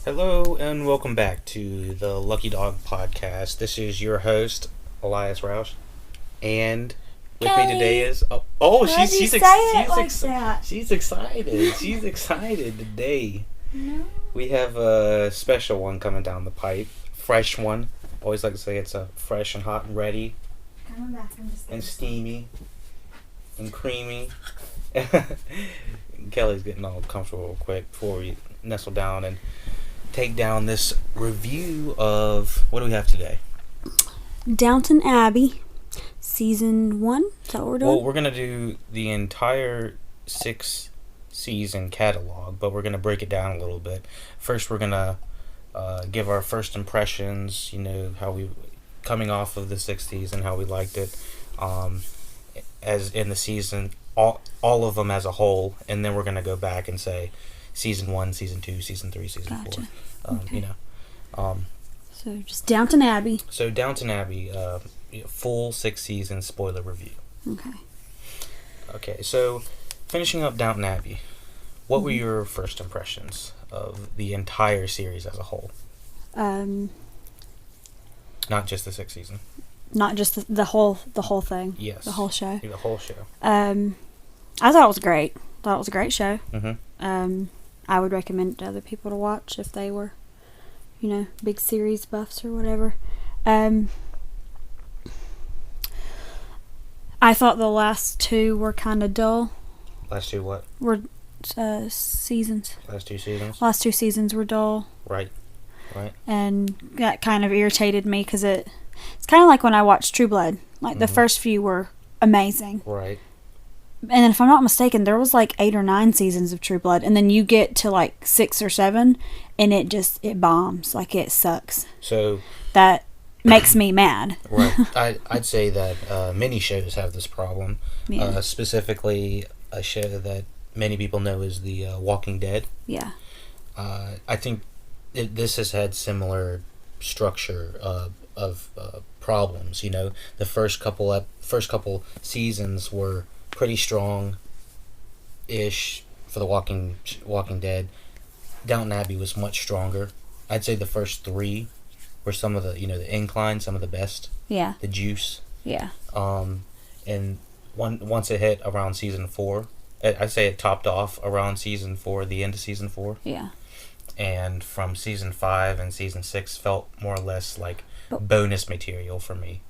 Hello and welcome back to the Lucky Dog Podcast. This is your host, Elias Roush, and with Kelly. me today is she's excited. She's excited today. No. We have a special one coming down the pipe, fresh one. Always like to say it's a fresh and hot and ready, Coming back. and steamy, and creamy. Kelly's getting all comfortable real quick before we nestle down and take down this review of, what do we have today? Downton Abbey, Season 1. Is that what we're doing? Well, we're going to do the entire 6-season catalog, but we're going to break it down a little bit. First, we're going to give our first impressions, how we, coming off of the 6th season, how we liked it, as in the season, all of them as a whole, and then we're going to go back and say Season 1, Season 2, Season 3, Season 4. Okay. So just Downton Abbey. So Downton Abbey, full 6 season spoiler review. Okay, so finishing up Downton Abbey, what were your first impressions of the entire series as a whole? Not just the 6th season. Not just the whole thing. Yes. The whole show. The whole show. I thought it was great. Thought it was a great show. Mm-hmm. I would recommend it to other people to watch if they were, big series buffs or whatever. I thought the last 2 were kind of dull. Last 2 what? Were seasons. Last 2 seasons? Last 2 seasons were dull. Right. And that kind of irritated me because it's kind of like when I watched True Blood. Like, the first few were amazing. Right. And if I'm not mistaken, there was like 8 or 9 seasons of True Blood, and then you get to like 6 or 7, and it bombs. Like, it sucks. So that makes me mad. Right. I'd say that many shows have this problem. Yeah. Specifically, a show that many people know is The Walking Dead. Yeah. I think this has had similar structure of problems. The first couple seasons were pretty strong-ish for The Walking Dead. Downton Abbey was much stronger. I'd say the first 3 were some of the the incline, some of the best. Yeah. The juice. Yeah. And once it hit around season 4, I'd say it topped off around season 4, the end of season 4. Yeah. And from season 5 and season 6 felt more or less like bonus material for me.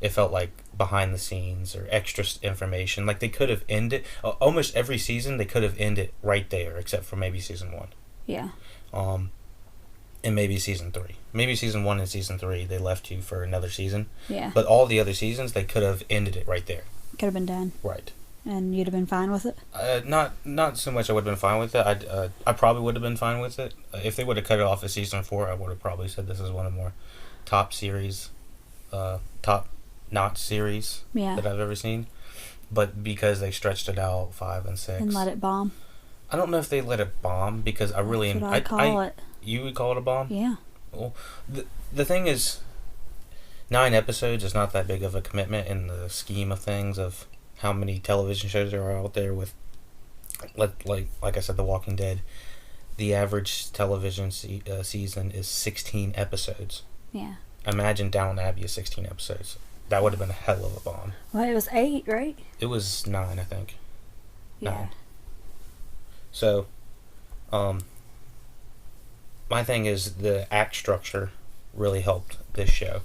It felt like behind the scenes or extra information. Like, they could have ended almost every season. They could have ended right there, except for maybe season 1. Yeah. And maybe season 3. Maybe season 1 and season 3 they left you for another season. Yeah. But all the other seasons they could have ended it right there. Could have been done. Right. And you'd have been fine with it? Not so much I would have been fine with it. I probably would have been fine with it. If they would have cut it off at season 4, I would have probably said this is one of the more top series, top-notch series that I've ever seen. But because they stretched it out 5 and 6. And let it bomb? I don't know if they let it bomb, because I really... That's what I call it. You would call it a bomb? Yeah. Well, the thing is, 9 episodes is not that big of a commitment in the scheme of things of how many television shows there are out there with, like I said, The Walking Dead. The average television season is 16 episodes. Yeah. Imagine Downton Abbey is 16 episodes. That would have been a hell of a bomb. Well, it was 8, right? It was 9, I think. Yeah. 9. So, my thing is the act structure really helped this show.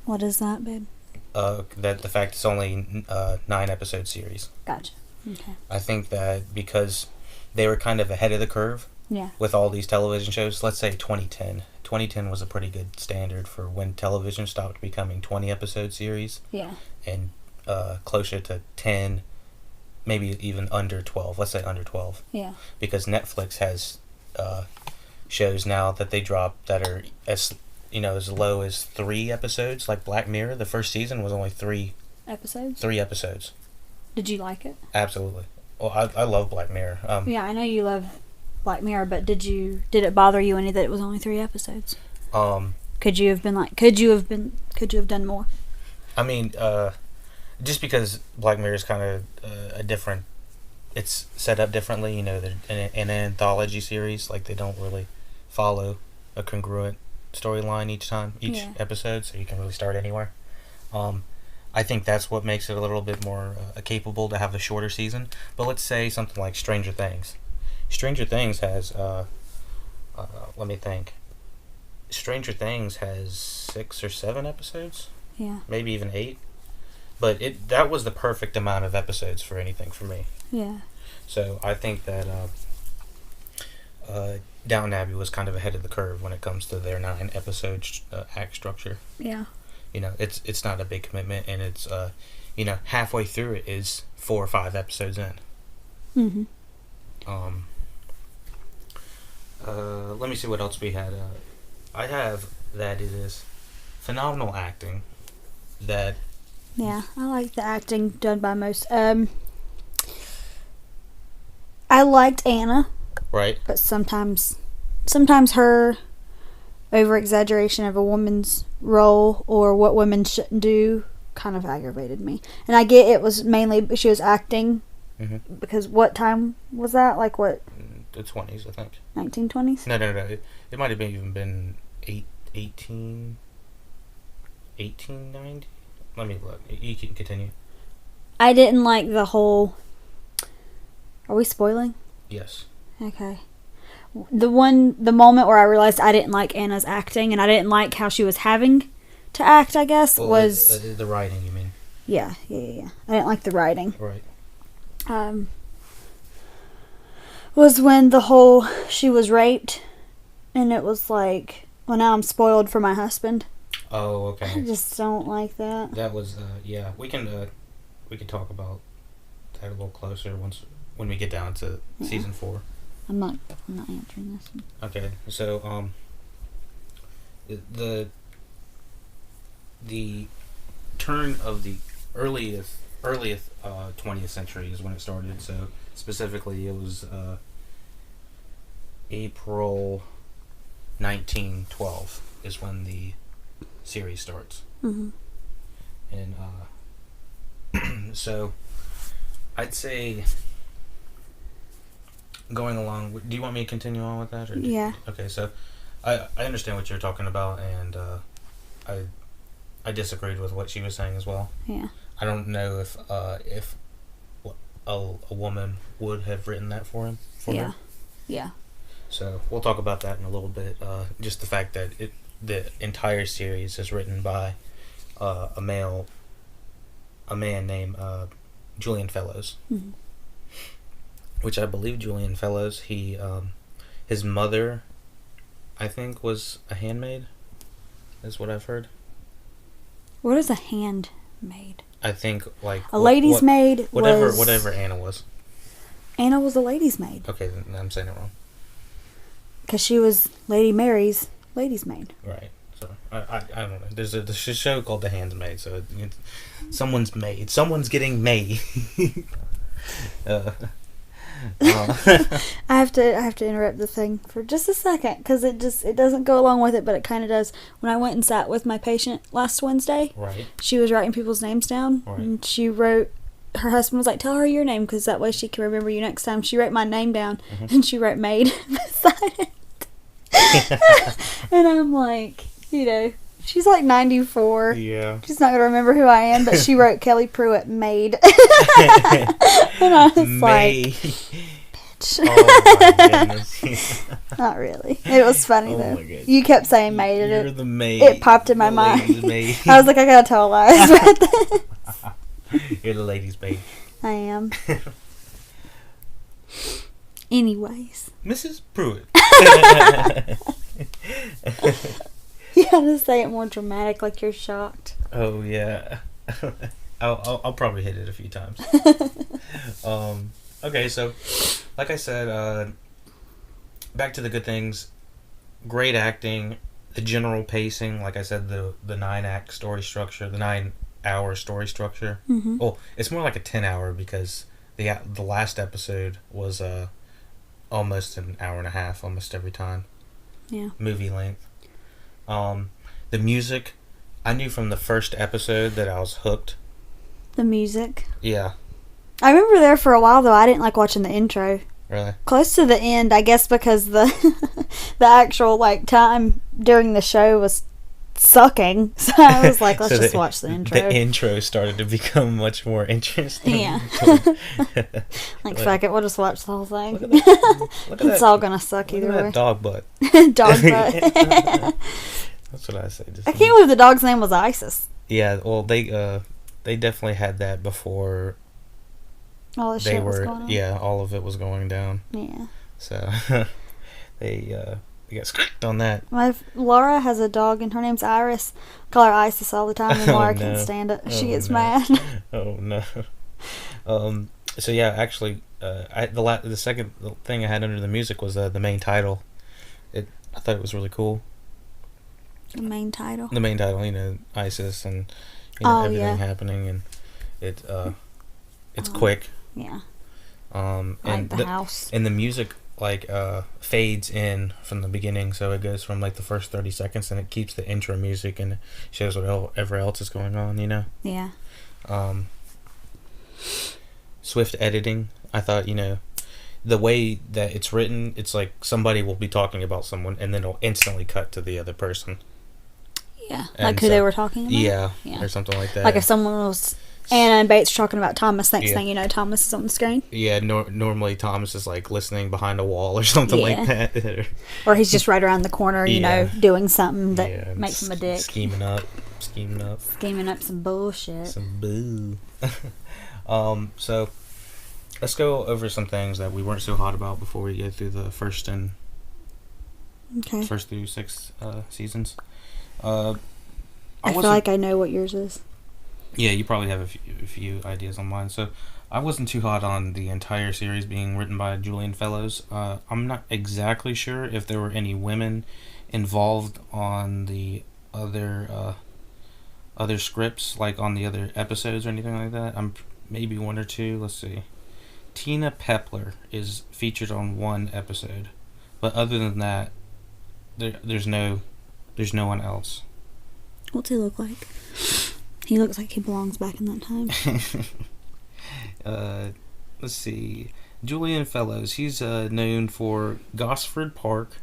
What is that, babe? That the fact it's only 9 episode series. Gotcha. Okay. I think that because they were kind of ahead of the curve. Yeah. With all these television shows, let's say 2010. 2010 was a pretty good standard for when television stopped becoming 20 episode series. Yeah. And closer to 10, maybe even under 12. Let's say under 12. Yeah. Because Netflix has shows now that they drop that are as as low as 3 episodes. Like Black Mirror, the first season was only Episodes? 3 episodes. Did you like it? Absolutely. Well, I love Black Mirror. Yeah, I know you love Black Mirror, but did it bother you any that it was only 3 episodes? Could you have done more? I mean, just because Black Mirror is kind of a different, it's set up differently. They're an anthology series. Like, they don't really follow a congruent storyline each episode, so you can really start anywhere. I think that's what makes it a little bit more capable to have a shorter season. But let's say something like Stranger Things. Stranger Things has, let me think. Stranger Things has 6 or 7 episodes. Yeah. Maybe even 8. But that was the perfect amount of episodes for anything for me. Yeah. So I think that Downton Abbey was kind of ahead of the curve when it comes to their 9 episode act structure. Yeah. It's not a big commitment, and it's halfway through it is 4 or 5 episodes in. Mhm. Let me see what else we had. I have that it is phenomenal acting. That. Yeah, I like the acting done by most. I liked Anna. Right. But sometimes her over-exaggeration of a woman's role or what women shouldn't do kind of aggravated me. And I get it was mainly she was acting. Mm-hmm. Because what time was that? Like what? The 20s, I think. 1920s? No. It might have even been 1890. Let me look. You can continue. I didn't like the whole... Are we spoiling? Yes. Okay. The moment where I realized I didn't like Anna's acting and I didn't like how she was having to act, I guess, was... the writing, you mean? Yeah. I didn't like the writing. Right. Was when the whole... She was raped and it was like, well, now I'm spoiled for my husband. Oh, okay. I just don't like that. That was, yeah. We can talk about that a little closer when we get down to season 4. I'm not answering this one. Okay, so the turn of the earliest 20th century is when it started. So specifically, it was April 1912 is when the series starts. Mm-hmm. And so I'd say, going along, do you want me to continue on with that? Yeah. Okay, so I understand what you're talking about, and I disagreed with what she was saying as well. Yeah. I don't know if a woman would have written that for him. Her. Yeah. So we'll talk about that in a little bit. Just the fact that the entire series is written by a man named Julian Fellows. Mm-hmm. Which I believe Julian Fellows, his mother, I think, was a handmaid, is what I've heard. What is a handmaid? I think, like... A lady's maid whatever Anna was. Anna was a lady's maid. Okay, then I'm saying it wrong. Because she was Lady Mary's lady's maid. Right. So, I don't know. There's a show called The Handmaid, so someone's maid. Someone's getting made. I have to interrupt the thing for just a second because it doesn't go along with it, but it kind of does. When I went and sat with my patient last Wednesday, right, she was writing people's names down, right, and she wrote. Her husband was like, "Tell her your name because that way she can remember you next time." She wrote my name down, mm-hmm, and she wrote "maid" beside it. And I'm like, she's like 94. Yeah. She's not gonna remember who I am, but she wrote Kelly Pruitt maid. And I was like, bitch. Oh my goodness. Not really. It was funny though. My goodness. You kept saying maid, and You're the maid. it popped in my mind. Maid. I was like, I gotta tell lies about this. You're the lady's maid. I am. Anyways. Mrs. Pruitt. You gotta say it more dramatic, like you're shocked. Oh yeah. I'll probably hit it a few times. Okay, so like I said, back to the good things. Great acting. the general pacing, like I said, the 9-act story structure, the 9-hour story structure. Mm-hmm. Well, it's more like a 10-hour because the last episode was almost an hour and a half, almost every time. Yeah. Movie length. The music, I knew from the first episode that I was hooked. The music. Yeah. I remember there for a while though. I didn't like watching the intro. Really? Close to the end, I guess, because the the actual like time during the show was sucking. So I was like, let's So just watch the intro. The intro started to become much more interesting. Yeah. Like, fuck it, we'll just watch the whole thing. Look at It's all gonna suck look either at way. that dog butt. Dog butt. That's what I say. I can't believe the dog's name was Isis. Yeah, well, they definitely had that before All this they shit were. was going on. Yeah, all of it was going down. Yeah. So they got script on that. Laura has a dog and her name's Iris. I call her Isis all the time and Oh, Laura no. can't stand it. She Oh, gets no. mad. Oh no. So yeah, actually, the second thing I had under the music was the main title. I thought it was really cool. The main title. The main title, ISIS and everything yeah. happening, and it's quick. Yeah. And Like the house. and the music fades in from the beginning, so it goes from like the first 30 seconds, and it keeps the intro music and it shows whatever else is going on. Yeah. Swift editing. I thought, the way that it's written, it's like somebody will be talking about someone and then it'll instantly cut to the other person. Yeah. And Like who they were talking about? Yeah, or something like that. Like if someone was Anna and Bates talking about Thomas, next Yeah. thing you know, Thomas is on the screen. Yeah, normally Thomas is like listening behind a wall or something like that. Or he's just right around the corner, doing something that Yeah, makes him a dick. Scheming up. Scheming up some bullshit. Some boo. So let's go over some things that we weren't so hot about before we get through the first through 6 seasons. I feel like I know what yours is. Yeah, you probably have a few ideas on mine. So I wasn't too hot on the entire series being written by Julian Fellows. I'm not exactly sure if there were any women involved on the other scripts, like on the other episodes or anything like that. Maybe one or two. Let's see. Tina Pepler is featured on one episode, but other than that, there's no one else. What's he look like? He looks like he belongs back in that time. Let's see. Julian Fellows. He's known for Gosford Park.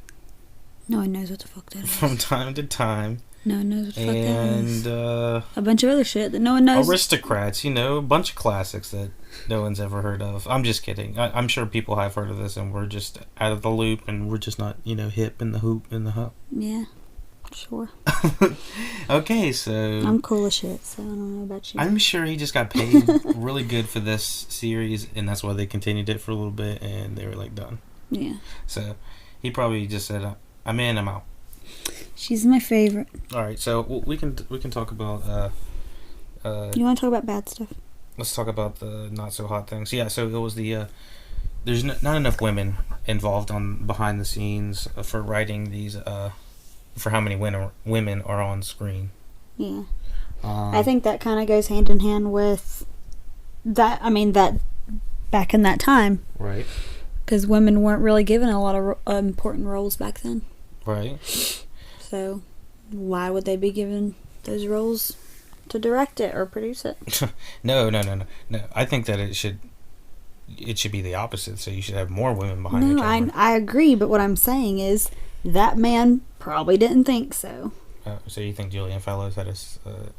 No one knows what the fuck that is. From time to time. No one knows what the fuck that is. And a bunch of other shit that no one knows. Aristocrats, a bunch of classics that no one's ever heard of. I'm just kidding. I'm sure people have heard of this and we're just out of the loop and we're just not, hip in the hoop in the hup. Yeah, sure. Okay, so I'm cool as shit, so I don't know about you. I'm sure he just got paid really good for this series and that's why they continued it for a little bit and they were like done. Yeah. So he probably just said, I'm in, I'm out. She's my favorite. All right, so we can talk about. You want to talk about bad stuff? Let's talk about the not so hot things. Yeah, so it was the. There's not enough women involved on behind the scenes for writing these. For how many women are on screen. Yeah, I think that kind of goes hand in hand with that. I mean that back in that time, right? Because women weren't really given a lot of important roles back then. Right. So, why would they be given those roles to direct it or produce it? No. I think that it should be the opposite. So you should have more women behind the camera. I agree, but what I'm saying is that man probably didn't think so. So you think Julian Fellows had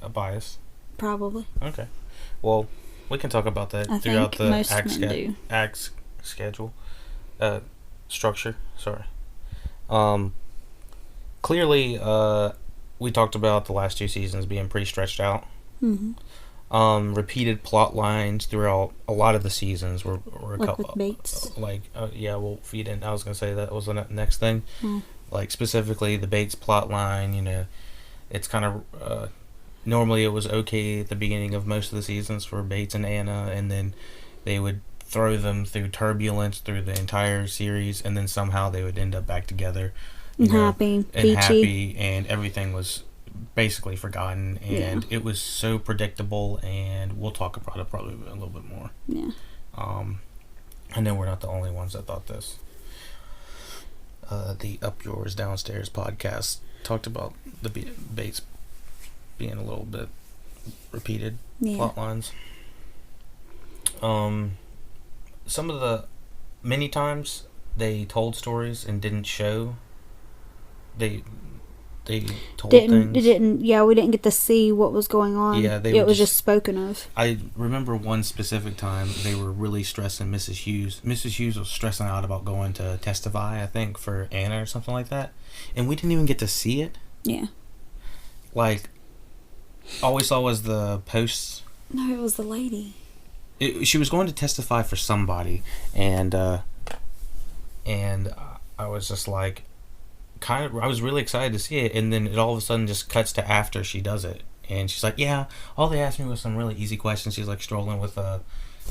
a bias? Probably. Okay. Well, we can talk about that throughout the act schedule. Structure. Sorry. Clearly, we talked about the last 2 seasons being pretty stretched out. Mm-hmm. Repeated plot lines throughout a lot of the seasons were a like couple. With Bates. Well, feed in. I was gonna say that was the next thing. Mm. Like specifically the Bates plot line. It's kind of normally it was okay at the beginning of most of the seasons for Bates and Anna, and then they would throw them through turbulence through the entire series, and then somehow they would end up back together. happy, peachy, and everything was basically forgotten, and it was so predictable. And we'll talk about it probably a little bit more. Yeah. I know we're not the only ones that thought this. The Up Yours Downstairs podcast talked about the Bates being a little bit repeated plot lines. Some of the many times they told stories and didn't show. They told things. We didn't get to see what was going on. Yeah, it was just spoken of. I remember one specific time they were really stressing Mrs. Hughes. Mrs. Hughes was stressing out about going to testify, I think, for Anna or something like that. And we didn't even get to see it. Yeah. Like, all we saw was the posts. No, it was the lady. She was going to testify for somebody, and I was just like, I was really excited to see it, and then it all of a sudden just cuts to after she does it, and she's like, yeah, all they asked me was some really easy questions. She's like strolling with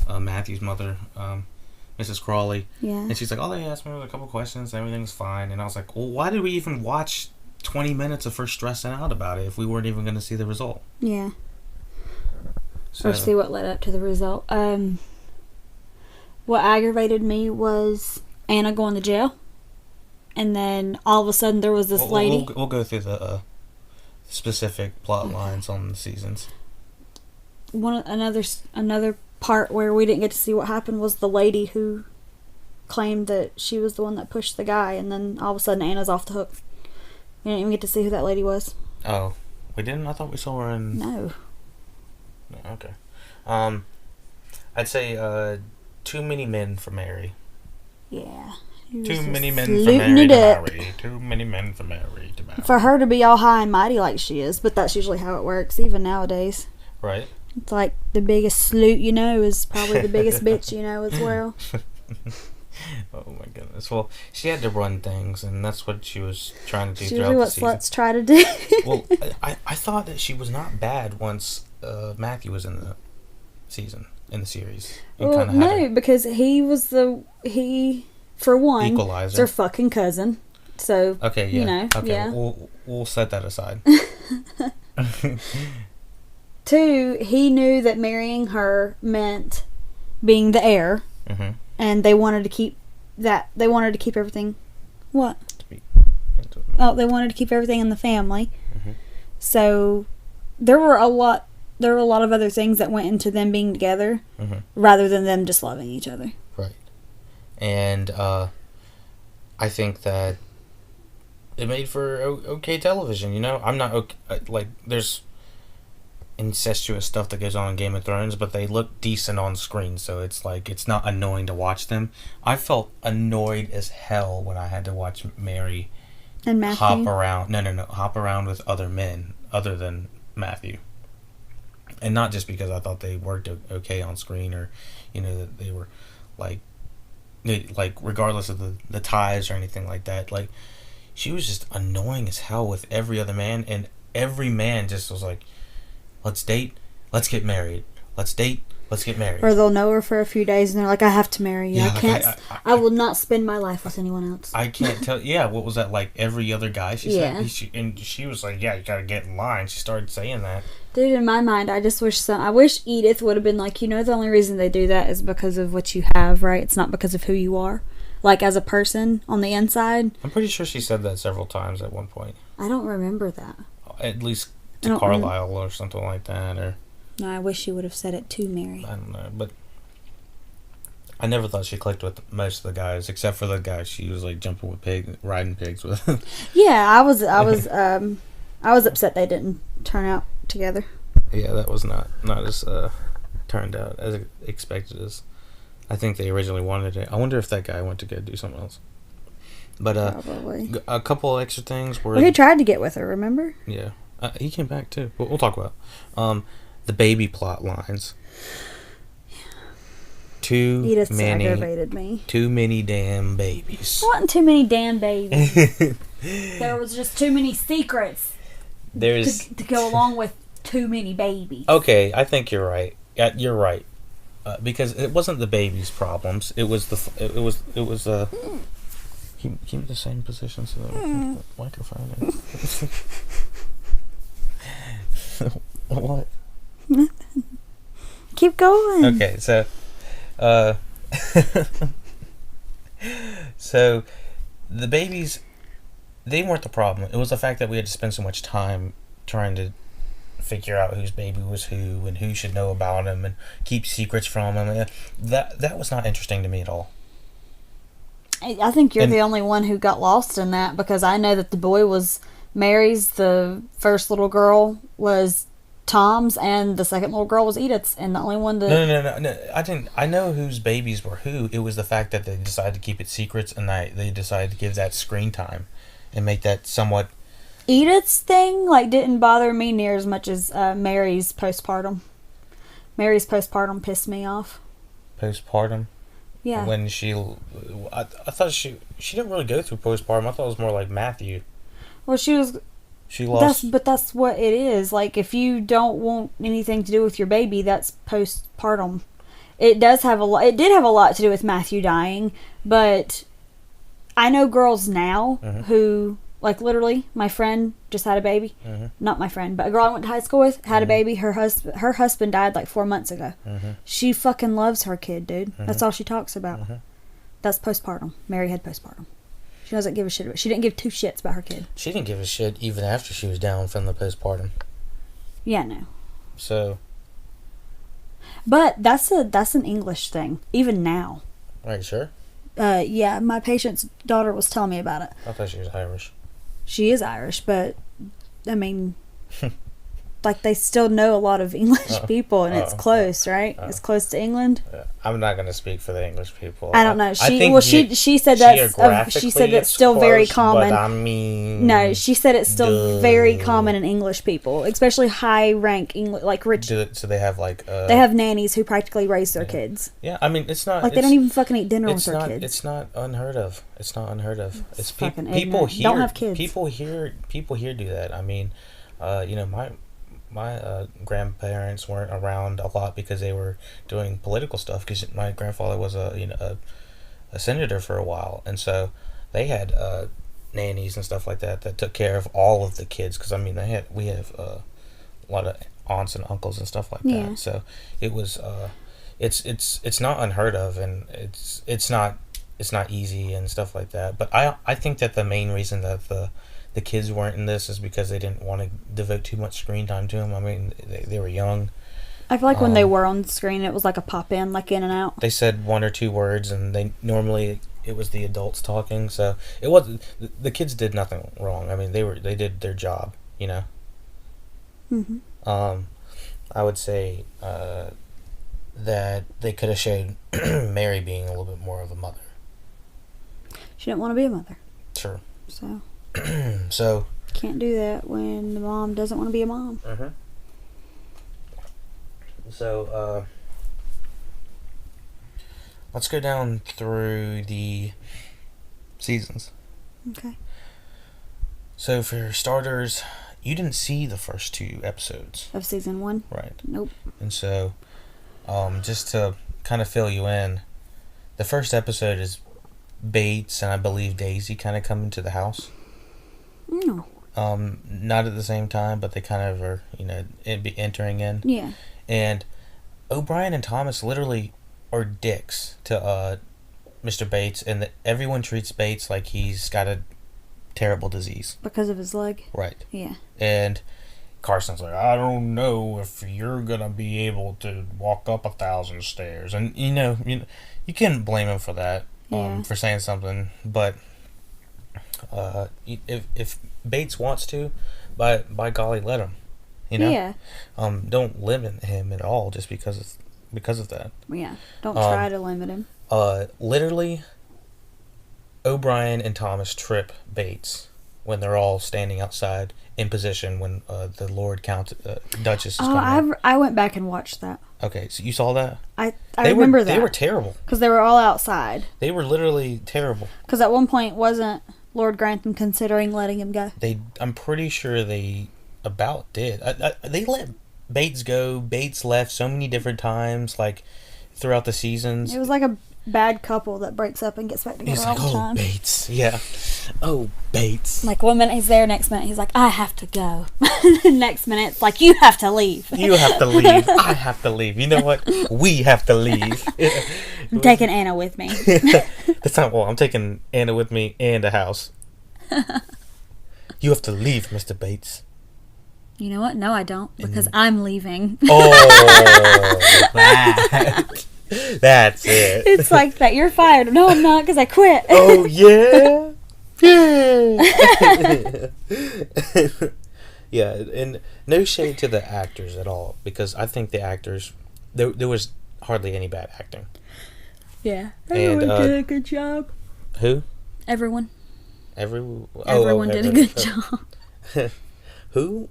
Matthew's mother, Mrs. Crawley, and she's like, all they asked me was a couple questions, everything's fine. And I was like, well, why did we even watch 20 minutes of her stressing out about it if we weren't even going to see the result? Yeah. So, or see what led up to the result. What aggravated me was Anna going to jail, and then all of a sudden there was this lady. We'll go through the specific plot lines on the seasons. Another part where we didn't get to see what happened was the lady who claimed that she was the one that pushed the guy, and then all of a sudden Anna's off the hook. You didn't even get to see who that lady was. Oh, we didn't? I thought we saw her in... No. Okay. I'd say too many men for Mary. Yeah. Too many men for Mary to marry. Too many men for Mary to marry. For her to be all high and mighty like she is, but that's usually how it works, even nowadays. Right. It's like the biggest sloot you know is probably the biggest bitch you know as well. Oh my goodness. Well, she had to run things, and that's what she was trying to do throughout the season. What sluts try to do. Well, I thought that she was not bad once Matthew was in the series. Well, no, because he for one, equalizer. It's her fucking cousin. So, okay, yeah. You know, okay, yeah. We'll set that aside. 2, he knew that marrying her meant being the heir. Mm-hmm. And they wanted to keep that. They wanted to keep everything. What? They wanted to keep everything in the family. Mm-hmm. So there were a lot of other things that went into them being together, rather than them just loving each other. Right. And I think that it made for okay television. You know, I'm not okay. Like, there's incestuous stuff that goes on in Game of Thrones, but they look decent on screen, so it's like it's not annoying to watch them. I felt annoyed as hell when I had to watch Mary and Matthew hop around with other men other than Matthew, and not just because I thought they worked okay on screen, or that they were like regardless of the ties or anything like that. Like, she was just annoying as hell with every other man, and every man just was like, let's date, let's get married. Let's date, let's get married. Or they'll know her for a few days and they're like, I have to marry you. Yeah, I can't. I will not spend my life with anyone else. I can't tell. Yeah, what was that, like every other guy? She said. And she was like, yeah, you gotta get in line. She started saying that. Dude, in my mind, I wish Edith would have been like, the only reason they do that is because of what you have, right? It's not because of who you are. Like, as a person on the inside. I'm pretty sure she said that several times at one point. I don't remember that. At least to Carlisle or something like that, or... No, I wish she would have said it to Mary. I don't know, but I never thought she clicked with most of the guys, except for the guy she was like jumping with riding pigs with. Yeah, I was upset they didn't turn out together. Yeah, that was not as turned out as expected as I think they originally wanted it. I wonder if that guy went to go do something else. But probably a couple extra things were. Well, he tried to get with her. Remember? Yeah, he came back too. We'll talk about the baby plot lines. Edith aggravated me. Too many damn babies. It wasn't too many damn babies. There was just too many secrets. To go along with too many babies. Okay, I think you're right. You're right. Because it wasn't the baby's problems. It was Keep the same position so that we can keep the microphone in. What? Keep going. Okay, so, so the babies, they weren't the problem. It was the fact that we had to spend so much time trying to figure out whose baby was who and who should know about him and keep secrets from him. That was not interesting to me at all. I think you're the only one who got lost in that, because I know that the boy was Mary's, the first little girl was Tom's, and the second little girl was Edith's, and the only one that... No. I didn't. I know whose babies were who. It was the fact that they decided to keep it secrets, and they decided to give that screen time and make that somewhat... Edith's thing, like, didn't bother me near as much as Mary's postpartum. Mary's postpartum pissed me off. Postpartum? Yeah. When I thought she didn't really go through postpartum. I thought it was more like Matthew. Well, she lost. But that's what it is. Like, if you don't want anything to do with your baby, that's postpartum. It does have a lot. It did have a lot to do with Matthew dying, but I know girls now who, like, literally, my friend just had a baby. Not my friend, but a girl I went to high school with had a baby. Her husband died like 4 months ago. She fucking loves her kid, dude. That's all she talks about. That's postpartum. Mary had postpartum. She doesn't give a shit. She didn't give two shits about her kid. She didn't give a shit even after she was down from the postpartum. Yeah, no. So. But that's an English thing, even now. Are you sure? Yeah, my patient's daughter was telling me about it. I thought she was Irish. She is Irish, but I mean, like, they still know a lot of English people, and it's close, right? It's close to England. I'm not going to speak for the English people. I don't know. She said that's still very common. But I mean, no, she said it's still very common in English people, especially high rank English, like rich. So they have like they have nannies who practically raise their kids. Yeah, I mean, it's not like they don't even fucking eat dinner with their kids. It's not unheard of. It's not unheard of. It's fucking people here don't have kids. People here do that. I mean, my grandparents weren't around a lot because they were doing political stuff. Because my grandfather was a senator for a while, and so they had nannies and stuff like that took care of all of the kids. Because I mean, we have a lot of aunts and uncles and stuff like that. So it was it's not unheard of, and it's not easy and stuff like that. But I think that the main reason that the kids weren't in this is because they didn't want to devote too much screen time to them. I mean, they were young. I feel like when they were on the screen, it was like a pop in, like in and out. They said one or two words, and it was the adults talking. So it wasn't the kids did nothing wrong. I mean, they did their job. You know. I would say that they could have showed Mary being a little bit more of a mother. She didn't want to be a mother. Sure. So. So can't do that when the mom doesn't want to be a mom. So let's go down through the seasons. Okay. So for starters, you didn't see the first 2 episodes of season 1. Right. Nope. And so just to kind of fill you in, the first episode is Bates and I believe Daisy kind of come into the house. No. Not at the same time, but they kind of are, entering in. Yeah. And O'Brien and Thomas literally are dicks to Mr. Bates, and everyone treats Bates like he's got a terrible disease. Because of his leg? Right. Yeah. And Carson's like, I don't know if you're going to be able to walk up 1,000 stairs. And, you can't blame him for that, for saying something, but... if Bates wants to, by golly, let him. Yeah. Don't limit him at all just because of that. Yeah. Don't try to limit him. Literally, O'Brien and Thomas trip Bates when they're all standing outside in position when the Lord Duchess is coming. I went back and watched that. Okay, so you saw that? I remember that. They were terrible. Because they were all outside. They were literally terrible. Because at one point, wasn't Lord Grantham considering letting him go? I'm pretty sure they about did. They let Bates go. Bates left so many different times, like throughout the seasons. It was like bad couple that breaks up and gets back together He's all like, the oh, time. Bates. Yeah. Oh, Bates. Like, 1 minute he's there, next minute he's like, I have to go. Next minute it's like, you have to leave. You have to leave. I have to leave. You know what? We have to leave. I'm taking Anna with me. That's not, well, I'm taking Anna with me and a house. You have to leave, Mr. Bates. You know what? No, I don't, because I'm leaving. Oh, that's it. It's like that. You're fired. No, I'm not, because I quit. Oh, yeah? Yeah, and no shade to the actors at all, because I think the actors, there was hardly any bad acting. Yeah. Everyone did a good job. Who? Everyone. Everyone did a good job. Who?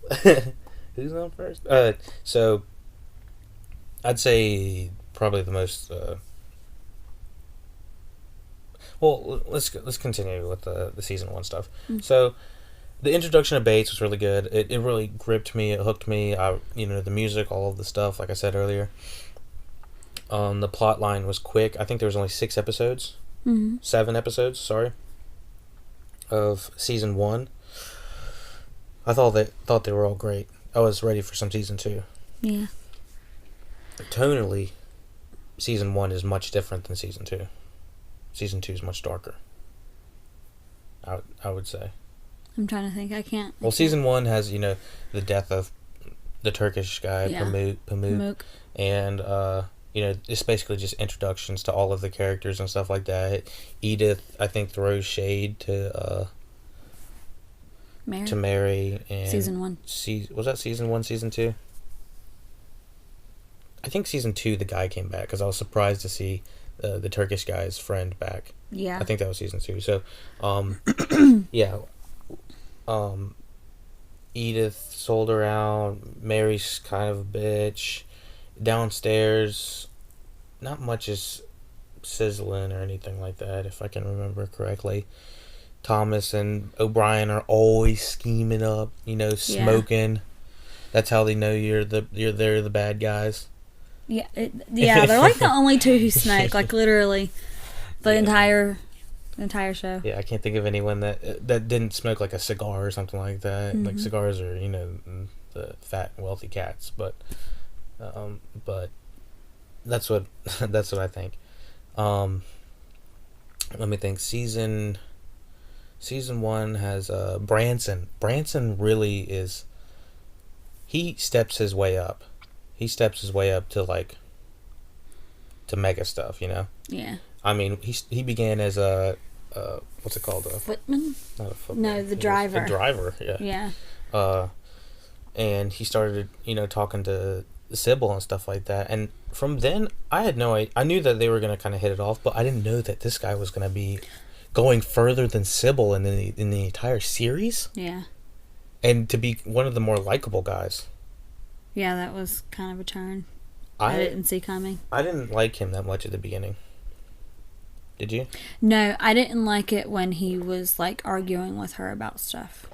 Who's on first? So I'd say probably the most. Well, let's continue with the season 1 stuff. Mm. So the introduction of Bates was really good. It really gripped me. It hooked me. The music, all of the stuff, like I said earlier. The plot line was quick. I think there was only 6 episodes. Mm-hmm. 7 episodes. Sorry. Of season 1. I thought they were all great. I was ready for some season 2. Yeah. Tonally, season 1 is much different than season 2. Season 2 is much darker. I would say. I'm trying to think. I can't. Well, season 1 has the death of the Turkish guy, Pamuk, and it's basically just introductions to all of the characters and stuff like that. Edith, I think, throws shade to Mary. And season 1. Was that season 1, season 2? I think season 2 the guy came back, because I was surprised to see the Turkish guy's friend back. Yeah. I think that was season 2. So, yeah. Edith sold her out. Mary's kind of a bitch. Downstairs, not much is sizzling or anything like that, if I can remember correctly. Thomas and O'Brien are always scheming up, smoking. Yeah. That's how they know they're the bad guys. Yeah, they're like the only 2 who smoke, like literally the entire show. Yeah, I can't think of anyone that didn't smoke like a cigar or something like that. Mm-hmm. Like cigars are, the fat wealthy cats, but that's what I think. Let me think. Season 1 has Branson. Branson really is. He steps his way up. He steps his way up to mega stuff, Yeah. I mean, he began as a what's it called? Footman? Not a footman. No, the driver. The driver, yeah. Yeah. And he started, talking to Sybil and stuff like that. And from then, I had no idea. I knew that they were going to kind of hit it off, but I didn't know that this guy was going to be going further than Sybil in the entire series. Yeah. And to be one of the more likable guys. Yeah, that was kind of a turn. I didn't see coming. I didn't like him that much at the beginning. Did you? No, I didn't like it when he was arguing with her about stuff.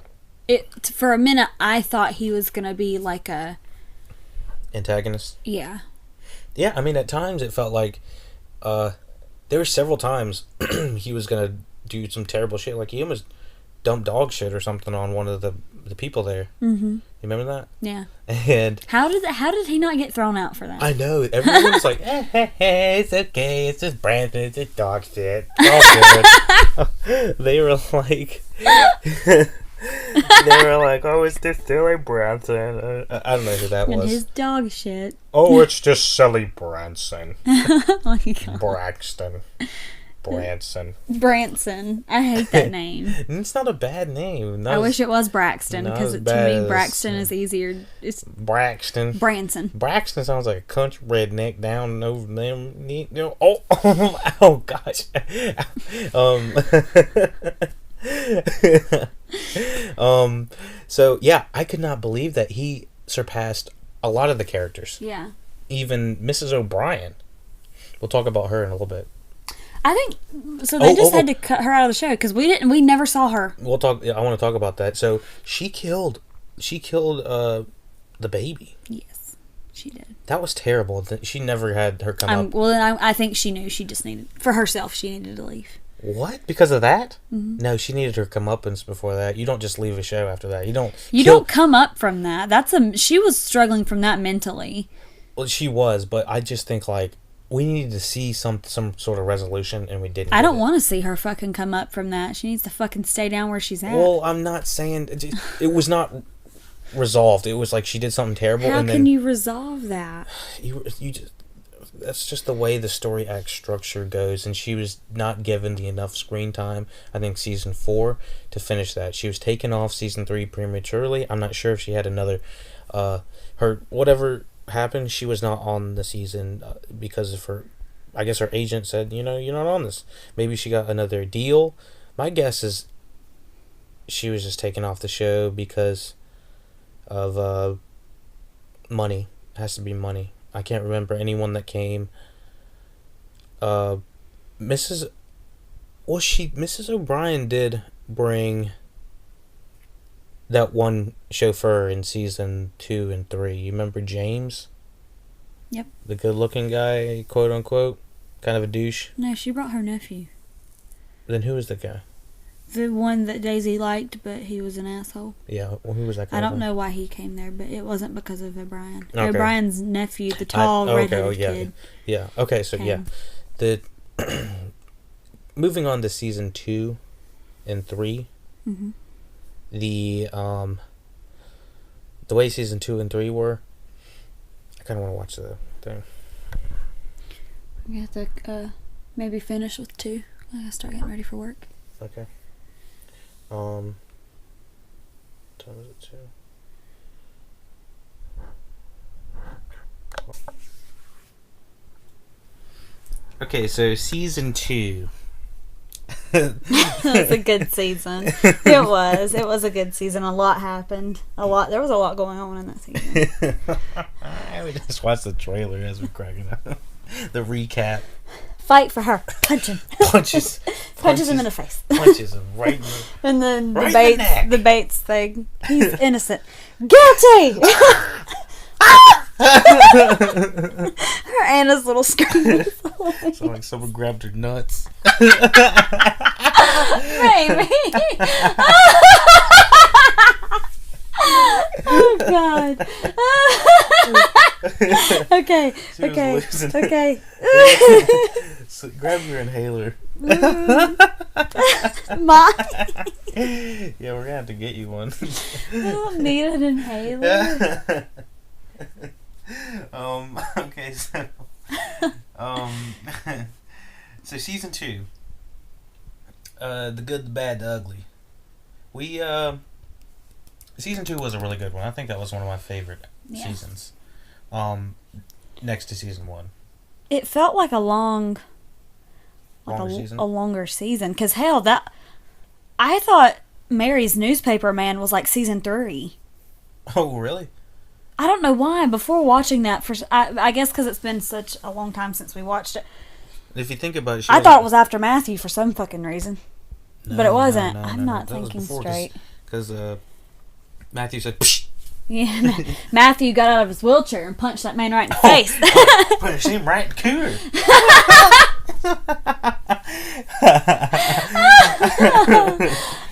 For a minute, I thought he was gonna be like a antagonist. Yeah. Yeah, I mean, at times it felt like there were several times he was gonna do some terrible shit. Like he almost dumped dog shit or something on one of the people there. Mm-hmm. You remember that? Yeah. And how did he not get thrown out for that? I know. Everyone was like, it's okay. It's just Brandon. It's just dog shit. All good. They were like... oh, it's just silly Branson. I don't know who that was. And his dog shit. Oh, it's just silly Branson. Oh my God. Braxton. Branson. I hate that name. It's not a bad name. I wish it was Braxton, because to me Braxton is easier. It's Braxton. Branson. Braxton sounds like a country redneck down over them. Oh gosh. So yeah, I could not believe that he surpassed a lot of the characters. Yeah. Even Mrs. O'Brien. We'll talk about her in a little bit. I think so. They just had to cut her out of the show because we never saw her. We'll talk. I want to talk about that. So she killed the baby. Yes, she did. That was terrible. She never had her come up. Well, then I think she knew she just needed, for herself, she needed to leave. What? Because of that? Mm-hmm. No, she needed her comeuppance before that. You don't just leave a show after that. You don't come up from that. She was struggling from that mentally. Well, she was, but I just think, like, we needed to see some sort of resolution, and we didn't. I don't want to see her fucking come up from that. She needs to fucking stay down where she's at. Well, I'm not saying... It was not resolved. It was like she did something terrible. How can you resolve that? You just... That's just the way the story act structure goes, and she was not given the enough screen time, I think, season 4 to finish that. She was taken off season 3 prematurely. I'm not sure if she had another... her... Whatever happened, she was not on the season because of her... I guess her agent said, you're not on this. Maybe she got another deal. My guess is she was just taken off the show because of money. It has to be money. I can't remember anyone that came. Mrs. O'Brien did bring that one chauffeur in season 2 and 3. You remember James? Yep. The good-looking guy, quote unquote, kind of a douche. No, she brought her nephew. Then who was the guy? The one that Daisy liked, but he was an asshole. Yeah, well, who was that guy? I don't know why he came there, but it wasn't because of O'Brien. Okay. O'Brien's nephew, the tall, redheaded kid. Yeah, okay, so came. The moving on to season 2 and 3, mm-hmm. the way season 2 and 3 were, I kind of want to watch the thing. We have to maybe finish with 2. I gotta start getting ready for work. Okay. What time is it, 2? Okay, so season 2. It was a good season. It was a good season. A lot happened. There was a lot going on in that season. We just watched the trailer as we're cracking up. The recap. Fight for her. Punch him. Punches him in the face. Punches him right in the... And then right the Bates thing. He's innocent. Guilty! Her Anna's little scream. Sounds like someone grabbed her nuts. Maybe. Oh God. Okay. So grab your inhaler. Mine? Yeah, we're gonna have to get you one. I don't need an inhaler. Okay, so so season 2, the good, the bad, the ugly. Season 2 was a really good one. I think that was one of my favorite seasons. Next to season 1. It felt like a longer season. Because hell, I thought Mary's Newspaper Man was like season 3. Oh, really? I don't know why. Before watching that, I guess because it's been such a long time since we watched it. If you think about it, I thought it was after Matthew for some fucking reason. But it wasn't. I'm not thinking straight. Because Matthew said, psh! Yeah, Matthew got out of his wheelchair and punched that man right in the face. Punched him right in the cooter.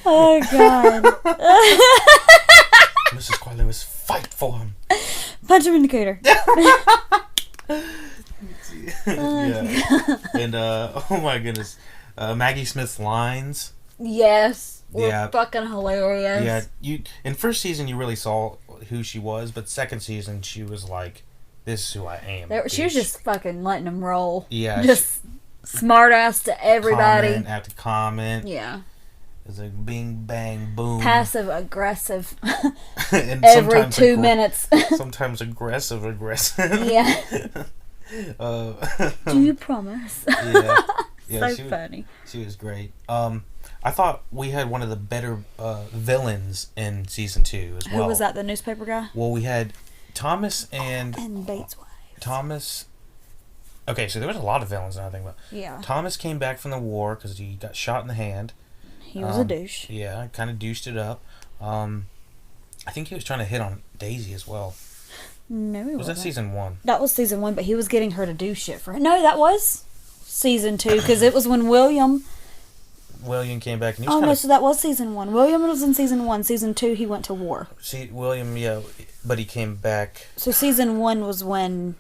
Oh, God. Mrs. Corlew fight for him. Punch him in the cooter. Yeah. And, oh my goodness. Maggie Smith's lines. Yes. Yeah. Fucking hilarious. Yeah. In first season, you really saw who she was, but second season, she was like, this is who I am. She was just fucking letting them roll. Yeah. Just smart ass to everybody. Comment after comment. Yeah. It's like bing, bang, boom. Passive aggressive. And every 2 minutes. Sometimes aggressive. Yeah. Do you promise? Yeah. Yeah, so funny. She was great. I thought we had one of the better villains in season 2 as well. Who was that? The newspaper guy? Well, we had Thomas and Bates' wife. Thomas. Okay, so there was a lot of villains now I think about. Yeah. Thomas came back from the war because he got shot in the hand. He was a douche. Yeah, kind of douched it up. I think he was trying to hit on Daisy as well. No, he Was that wasn't. season 1? That was season 1, but he was getting her to do shit for him. No, that was season 2, because it was when William came back, and he was no, so that was season 1. William was in season 1. Season 2, he went to war. See, William, yeah, but he came back. So season 1 was when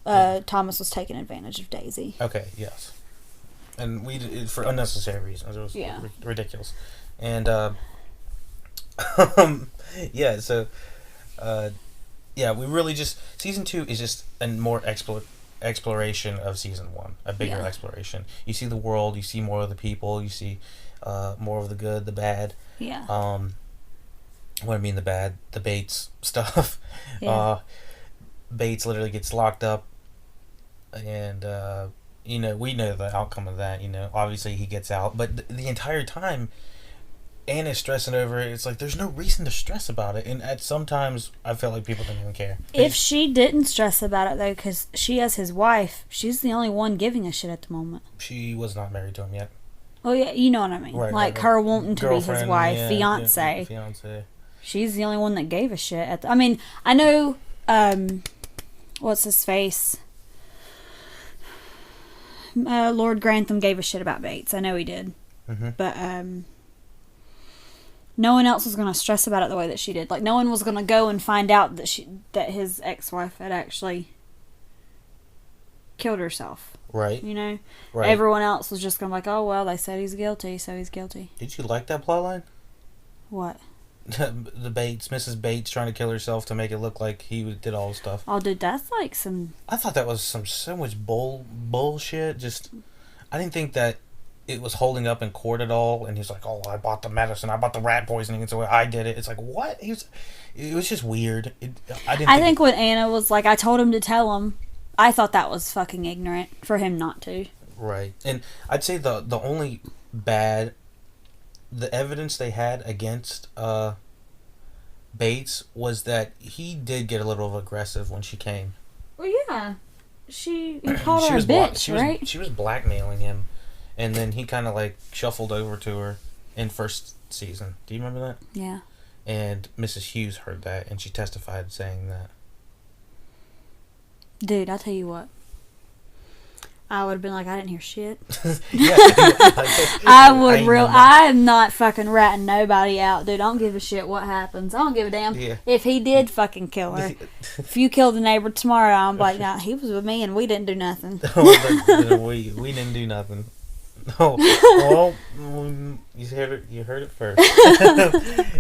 Thomas was taking advantage of Daisy. Okay, yes. And we did, for unnecessary reasons. It was ridiculous. And, yeah, so, we really just... Season 2 is just a more exploration of season 1. A bigger exploration. You see the world, you see more of the people, you see more of the good, the bad. Yeah. What I mean the bad, the Bates stuff. Yeah. Bates literally gets locked up, and we know the outcome of that. Obviously he gets out, but the entire time Anna's stressing over it. It's like there's no reason to stress about it, and at sometimes I felt like people didn't even care. If she didn't stress about it though, because she as his wife, she's the only one giving a shit at the moment. She was not married to him yet. Oh yeah, you know what I mean. Right, her wanting to be his wife, fiance. Fiance. She's the only one that gave a shit. I mean, I know. What's his face? Lord Grantham gave a shit about Bates. I know he did. Mm-hmm. But no one else was going to stress about it the way that she did. Like, no one was going to go and find out that his ex-wife had actually killed herself. Right. Right. Everyone else was just going to be like, oh, well, they said he's guilty, so he's guilty. Did you like that plotline? What? The Bates, Mrs. Bates trying to kill herself to make it look like he did all the stuff. Oh, dude, that's like some... I thought that was so much bullshit. Just, I didn't think that it was holding up in court at all. And he's like, "Oh, I bought the medicine. I bought the rat poisoning. It's the way I did it." It's like, what? It was just weird. I think when Anna was like, "I told him to tell him," I thought that was fucking ignorant for him not to. Right, and I'd say the only bad. The evidence they had against Bates was that he did get a little aggressive when she came. Well, yeah. He called her a bitch, right? She was blackmailing him, and then he kind of like shuffled over to her in first season. Do you remember that? Yeah. And Mrs. Hughes heard that, and she testified saying that. Dude, I'll tell you what. I would have been like, I didn't hear shit. Yeah. I am not fucking ratting nobody out, dude. I don't give a shit what happens. I don't give a damn if he did fucking kill her. If you killed the neighbor tomorrow, I'm like, nah, he was with me and we didn't do nothing. we didn't do nothing. No. Well, you heard it first.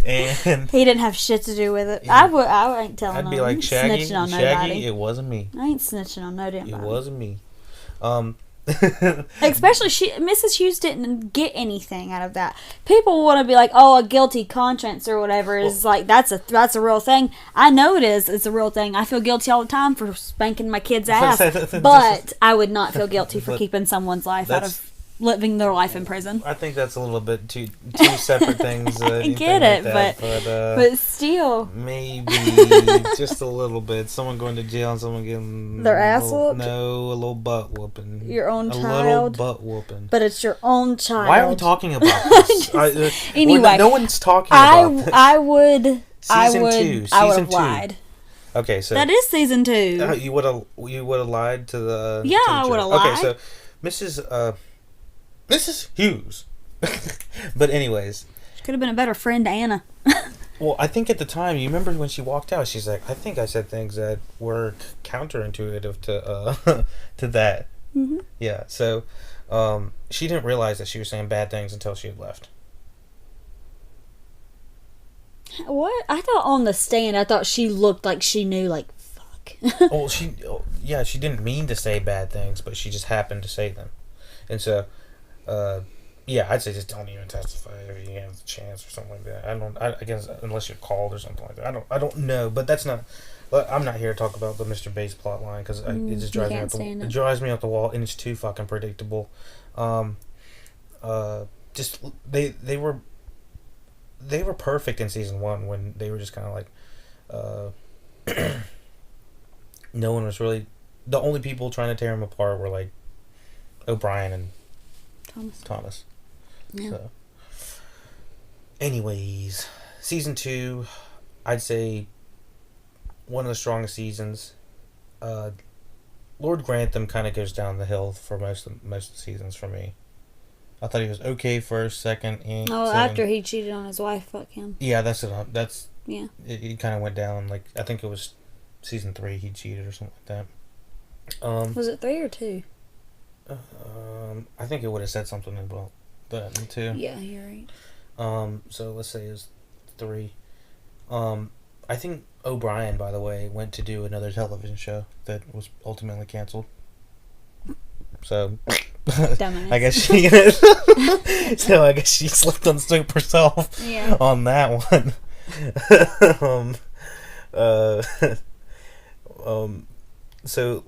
And he didn't have shit to do with it. Yeah. I ain't telling him. I'd be like, Shaggy, it wasn't me. I ain't snitching on no damn body. It wasn't me. Especially Mrs. Hughes didn't get anything out of that. People want to be like, oh, a guilty conscience or whatever is like that's a real thing. I know it is. It's a real thing. I feel guilty all the time for spanking my kid's ass, but I would not feel guilty for keeping someone's life out of living their life in prison. I think that's a little bit two separate things. I get it, like but still, maybe just a little bit. Someone going to jail and someone getting their ass whooped. No, a little butt whooping. Your own child. A little butt whooping. But it's your own child. Why are we talking about this? Anyway, no one's talking about this. I would have lied. Okay, so that is season 2. You would have lied to the teacher. I would have lied. Okay, so Mrs. Hughes. But anyways. She could have been a better friend to Anna. Well, I think at the time, you remember when she walked out, she's like, I think I said things that were counterintuitive to that. Mm-hmm. Yeah, so she didn't realize that she was saying bad things until she had left. What? I thought on the stand, I thought she looked like she knew, like, fuck. She didn't mean to say bad things, but she just happened to say them. And so, I'd say just don't even testify if you have the chance or something like that. I guess unless you're called or something like that. I don't know, but that's not. I'm not here to talk about the Mr. Bates plotline because it just drives me up the wall, and it's too fucking predictable. Just they were perfect in season 1 when they were just kind of like, no one was really. The only people trying to tear him apart were like O'Brien and Thomas. Yeah. So. Anyways, season 2, I'd say one of the strongest seasons. Lord Grantham kind of goes down the hill for most of the seasons for me. I thought he was okay first, second, and after he cheated on his wife, fuck him. Yeah, that's it. Yeah. It kind of went down. Like, I think it was season 3 he cheated or something like that. Was it 3 or 2? I think it would have said something about that in 2. Yeah, you're right. So let's say it was 3. I think O'Brien, by the way, went to do another television show that was ultimately canceled. So, Dumbass. I guess she slipped on soap herself. Yeah. On that one. So,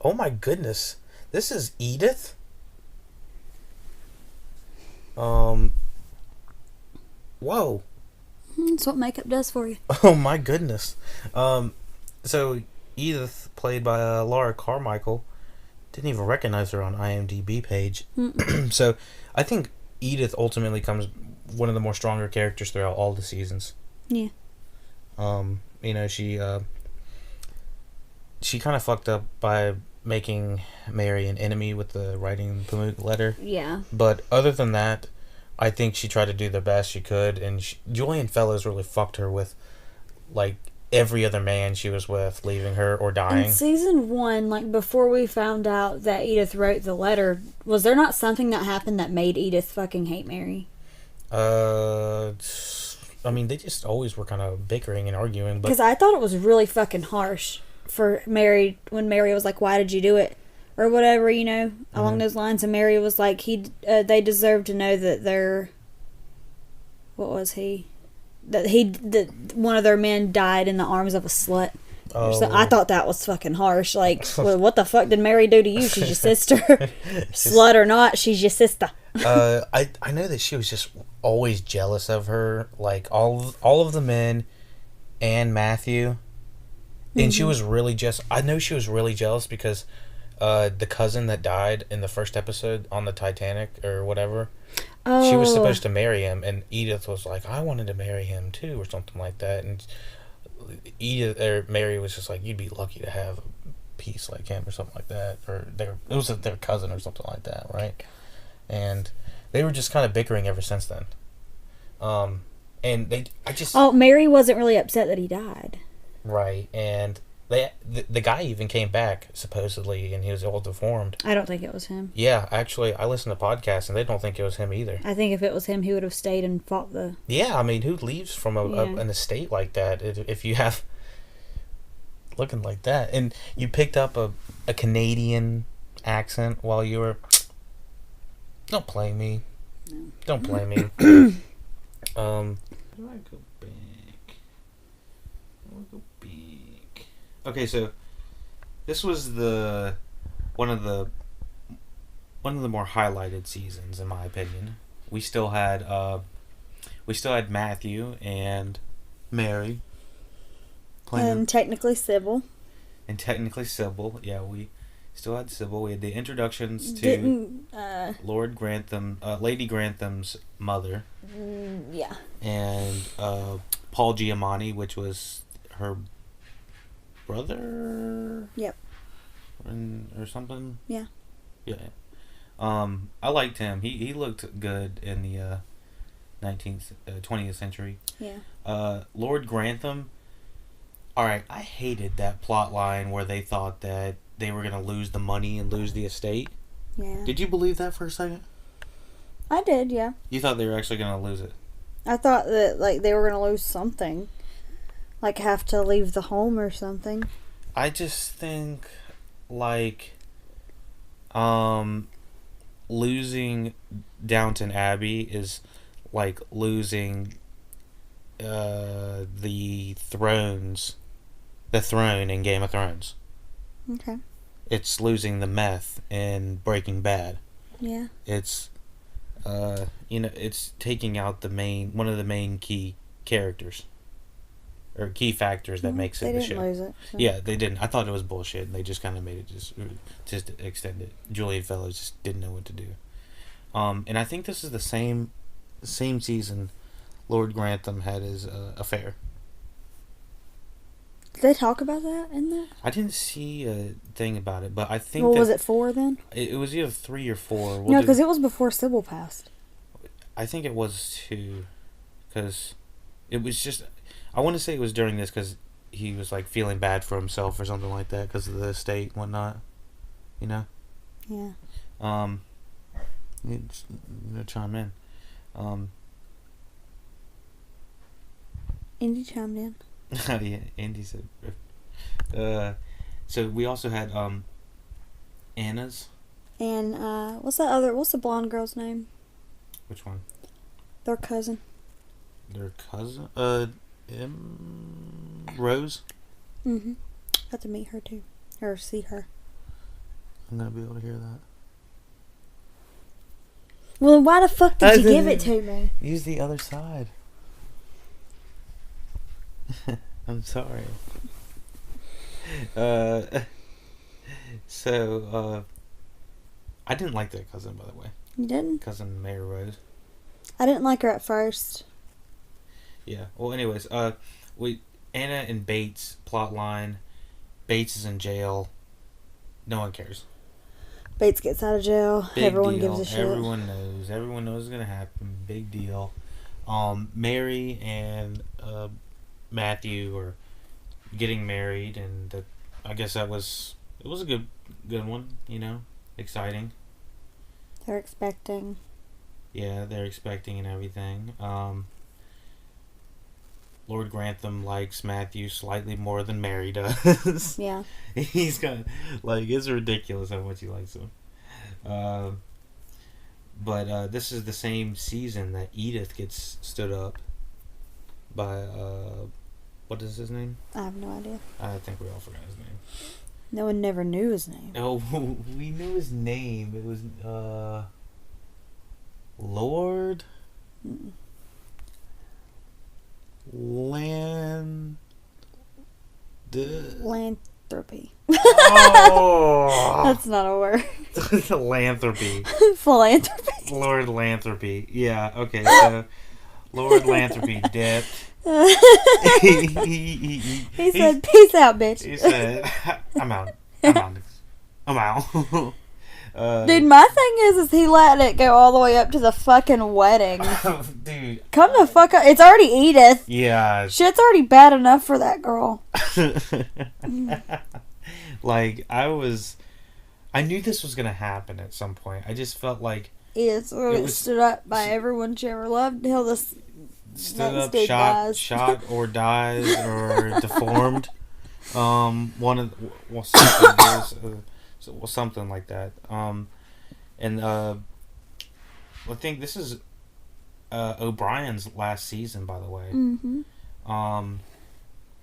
oh my goodness, this is Edith. Whoa. That's what makeup does for you. Oh my goodness. So Edith, played by Laura Carmichael, didn't even recognize her on IMDb page. So I think Edith ultimately comes one of the more stronger characters throughout all the seasons. Yeah. She kind of fucked up by making Mary an enemy with the writing the letter. Yeah. But other than that, I think she tried to do the best she could, and Julian Fellows really fucked her with, like, every other man she was with leaving her or dying. In season 1, like, before we found out that Edith wrote the letter, was there not something that happened that made Edith fucking hate Mary? I mean, they just always were kind of bickering and arguing. Because I thought it was really fucking harsh for Mary, when Mary was like, why did you do it? Or whatever, along those lines. And Mary was like, they deserve to know that they're... What was he? That one of their men died in the arms of a slut. Oh. So I thought that was fucking harsh. Like, well, what the fuck did Mary do to you? She's your sister. Slut or not, she's your sister. I know that she was just always jealous of her. Like, all of the men and Matthew. And she was really just... I know she was really jealous because... the cousin that died in the first episode on the Titanic or whatever, she was supposed to marry him, and Edith was like, I wanted to marry him too, or something like that. And Mary was just like, you'd be lucky to have a piece like him or something like that, or it was their cousin or something like that, right? And they were just kind of bickering ever since then. And Mary wasn't really upset that he died, right? And the guy even came back, supposedly, and he was all deformed. I don't think it was him. Yeah, actually, I listened to podcasts, and they don't think it was him either. I think if it was him, he would have stayed and fought the... Yeah, I mean, who leaves from an estate like that if you have... looking like that? And you picked up a Canadian accent while you were... Don't play me. No. Don't play me. Where do I go back? Okay, so this was one of the more highlighted seasons, in my opinion. We still had Matthew and Mary playing, and technically Sybil. Yeah, we still had Sybil. We had the introductions to Lord Grantham, Lady Grantham's mother. Yeah. And Paul Giamatti, which was her brother. Yep. Or something. Yeah. Yeah. I liked him. He looked good in the 20th century. Yeah. Lord Grantham. All right, I hated that plot line where they thought that they were gonna lose the money and lose the estate. Yeah. Did you believe that for a second? I did, yeah. You thought they were actually gonna lose it? I thought that they were gonna lose something. Like, have to leave the home or something. I just think, losing Downton Abbey is like losing the throne in Game of Thrones. Okay. It's losing the meth in Breaking Bad. Yeah. It's, it's taking out one of the main key characters. Or key factors that makes it the show. They didn't lose it. So. Yeah, they didn't. I thought it was bullshit, and they just kind of made it just extend it. Julian Fellows just didn't know what to do. And I think this is the same season Lord Grantham had his affair. Did they talk about that in that? I didn't see a thing about it, but I think Well, was it 4 then? It was either 3 or 4. No, because it was before Sybil passed. I think it was 2, because it was just... I want to say it was during this, because he was, like, feeling bad for himself or something like that, because of the estate and whatnot. You know? Yeah. You know, chime in. Indy chimed in. Yeah, Andy said... so we also had, Anna's. And, what's the blonde girl's name? Which one? Their cousin. Their cousin? Rose? Mm-hmm. Got to meet her, too. Or see her. I'm gonna be able to hear that. Well, why the fuck did you give it to me? Use the other side. I'm sorry. So, I didn't like that cousin, by the way. You didn't? Cousin Mayor Rose. I didn't like her at first. Yeah. Well, anyways, Anna and Bates plot line. Bates is in jail. No one cares. Bates gets out of jail. Big Everyone deal. gives a shit. Everyone knows. Everyone knows it's gonna happen. Big deal. Mary and Matthew are getting married, and I guess it was a good one. You know, exciting. They're expecting. Yeah, they're expecting and everything. Lord Grantham likes Matthew slightly more than Mary does. Yeah. He's got, like, it's ridiculous how much he likes him. But this is the same season that Edith gets stood up by, what is his name? I have no idea. I think we all forgot his name. No one never knew his name. No, we knew his name. It was, Lord... Mm. Philanthropy. Oh! That's not a word. Philanthropy. Philanthropy. Lord Lanthropy. Yeah, okay, so Lord Lanthropy dipped. He said, peace out, bitch. He said, I'm out. Dude, my thing is he let it go all the way up to the fucking wedding. Dude. Come the fuck up. It's already Edith. Yeah. Shit's already bad enough for that girl. Like, I knew this was going to happen at some point. I just felt like... Edith stood up by everyone she ever loved till this stood up, shot or dies or deformed. Something like that. And I think this is O'Brien's last season, by the way. Mm-hmm.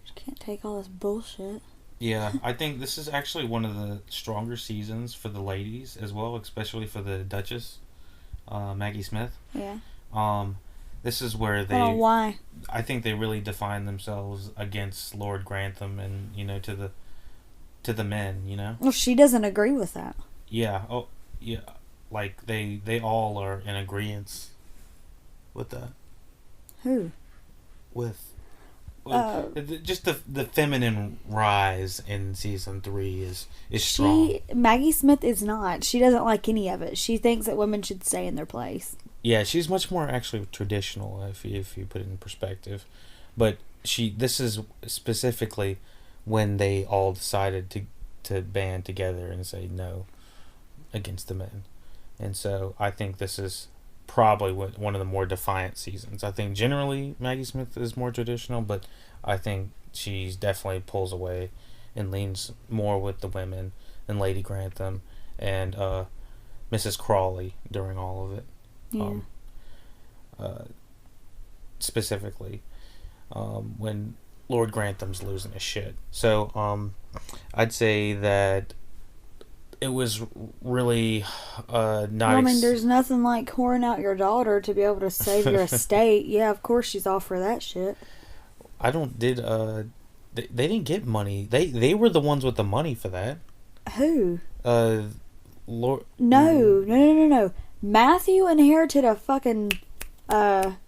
Just can't take all this bullshit. Yeah, I think this is actually one of the stronger seasons for the ladies as well, especially for the Duchess, Maggie Smith. Yeah. This is where they... why? I think they really define themselves against Lord Grantham and, to the men, Well, she doesn't agree with that. Yeah. Oh, yeah. Like, they all are in agreement with that. Who? With just the feminine rise in season 3 is strong. Maggie Smith is not. She doesn't like any of it. She thinks that women should stay in their place. Yeah, she's much more actually traditional if you put it in perspective. But this is specifically when they all decided to band together and say no against the men. And so I think this is probably one of the more defiant seasons. I think generally Maggie Smith is more traditional, but I think she definitely pulls away and leans more with the women and Lady Grantham and Mrs. Crawley during all of it. Yeah. Specifically when Lord Grantham's losing his shit. So I'd say that it was really nice. Well, I mean, there's nothing like whoring out your daughter to be able to save your estate. Yeah, of course she's all for that shit. They didn't get money. They were the ones with the money for that. Who? Lord. No. Matthew inherited a fucking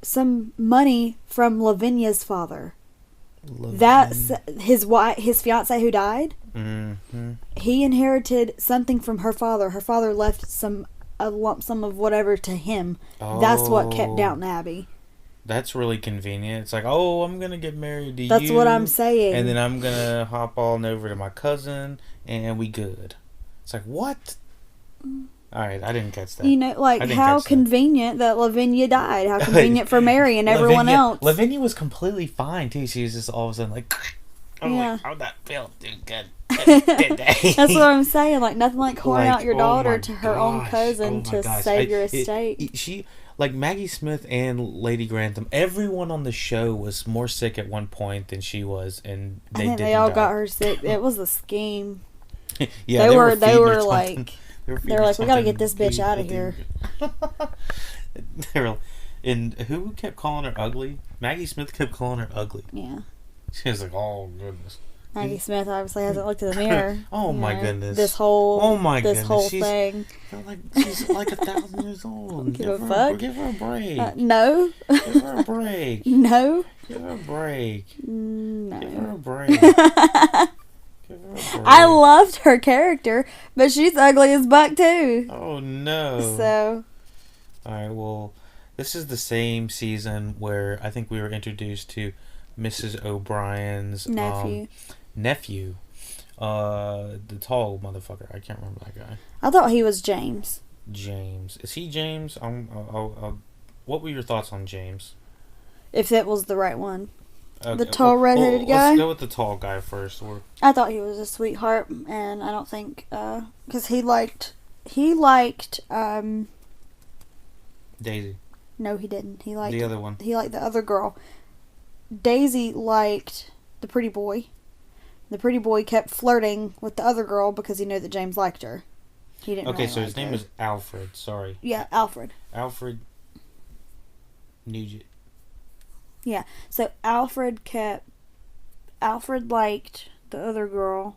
some money from Lavinia's father. That's his wife, his fiance who died. Mm-hmm. He inherited something from her father. Her father left a lump sum of whatever to him. Oh, That's what kept Downton Abbey. That's really convenient. It's like, oh, I'm going to get married to you. That's what I'm saying. And then I'm going to hop on over to my cousin, and we good. It's like, what? Alright, I didn't catch that. You know, like, how convenient that Lavinia died. How convenient for Mary and everyone else. Lavinia was completely fine, too. She was just all of a sudden like, like, oh, that felt too good. That's what I'm saying. Like, nothing like whoring out your daughter to her own cousin to save your estate. She, like, Maggie Smith and Lady Grantham, everyone on the show was more sick at one point than she was, and they all got her sick. It was a scheme. Yeah, they were like... They're like, we gotta get this bitch out of here. And who kept calling her ugly? Maggie Smith kept calling her ugly. Yeah. She was like, oh, goodness. Maggie Smith obviously hasn't looked in the mirror. Oh, my goodness. This whole thing. She's like 1,000 years old. Give a fuck. Give her a break. No. Give her a break. No. Give her a break. No. Give her a break. I loved her character, but she's ugly as buck too. Oh no. So. Alright, well, this is the same season where I think we were introduced to Mrs. O'Brien's nephew. The tall motherfucker. I can't remember that guy. I thought he was James. James. Is he James? What were your thoughts on James? If it was the right one. Okay. The tall redheaded guy? Let's go with the tall guy first. I thought he was a sweetheart, and I don't think... Because he liked... Daisy. No, he didn't. He liked... The other one. He liked the other girl. Daisy liked the pretty boy. The pretty boy kept flirting with the other girl because he knew that James liked her. He didn't Okay, really so like his name her. is Alfred. Sorry. Yeah, Alfred. Alfred Nugent. Yeah, so Alfred liked the other girl,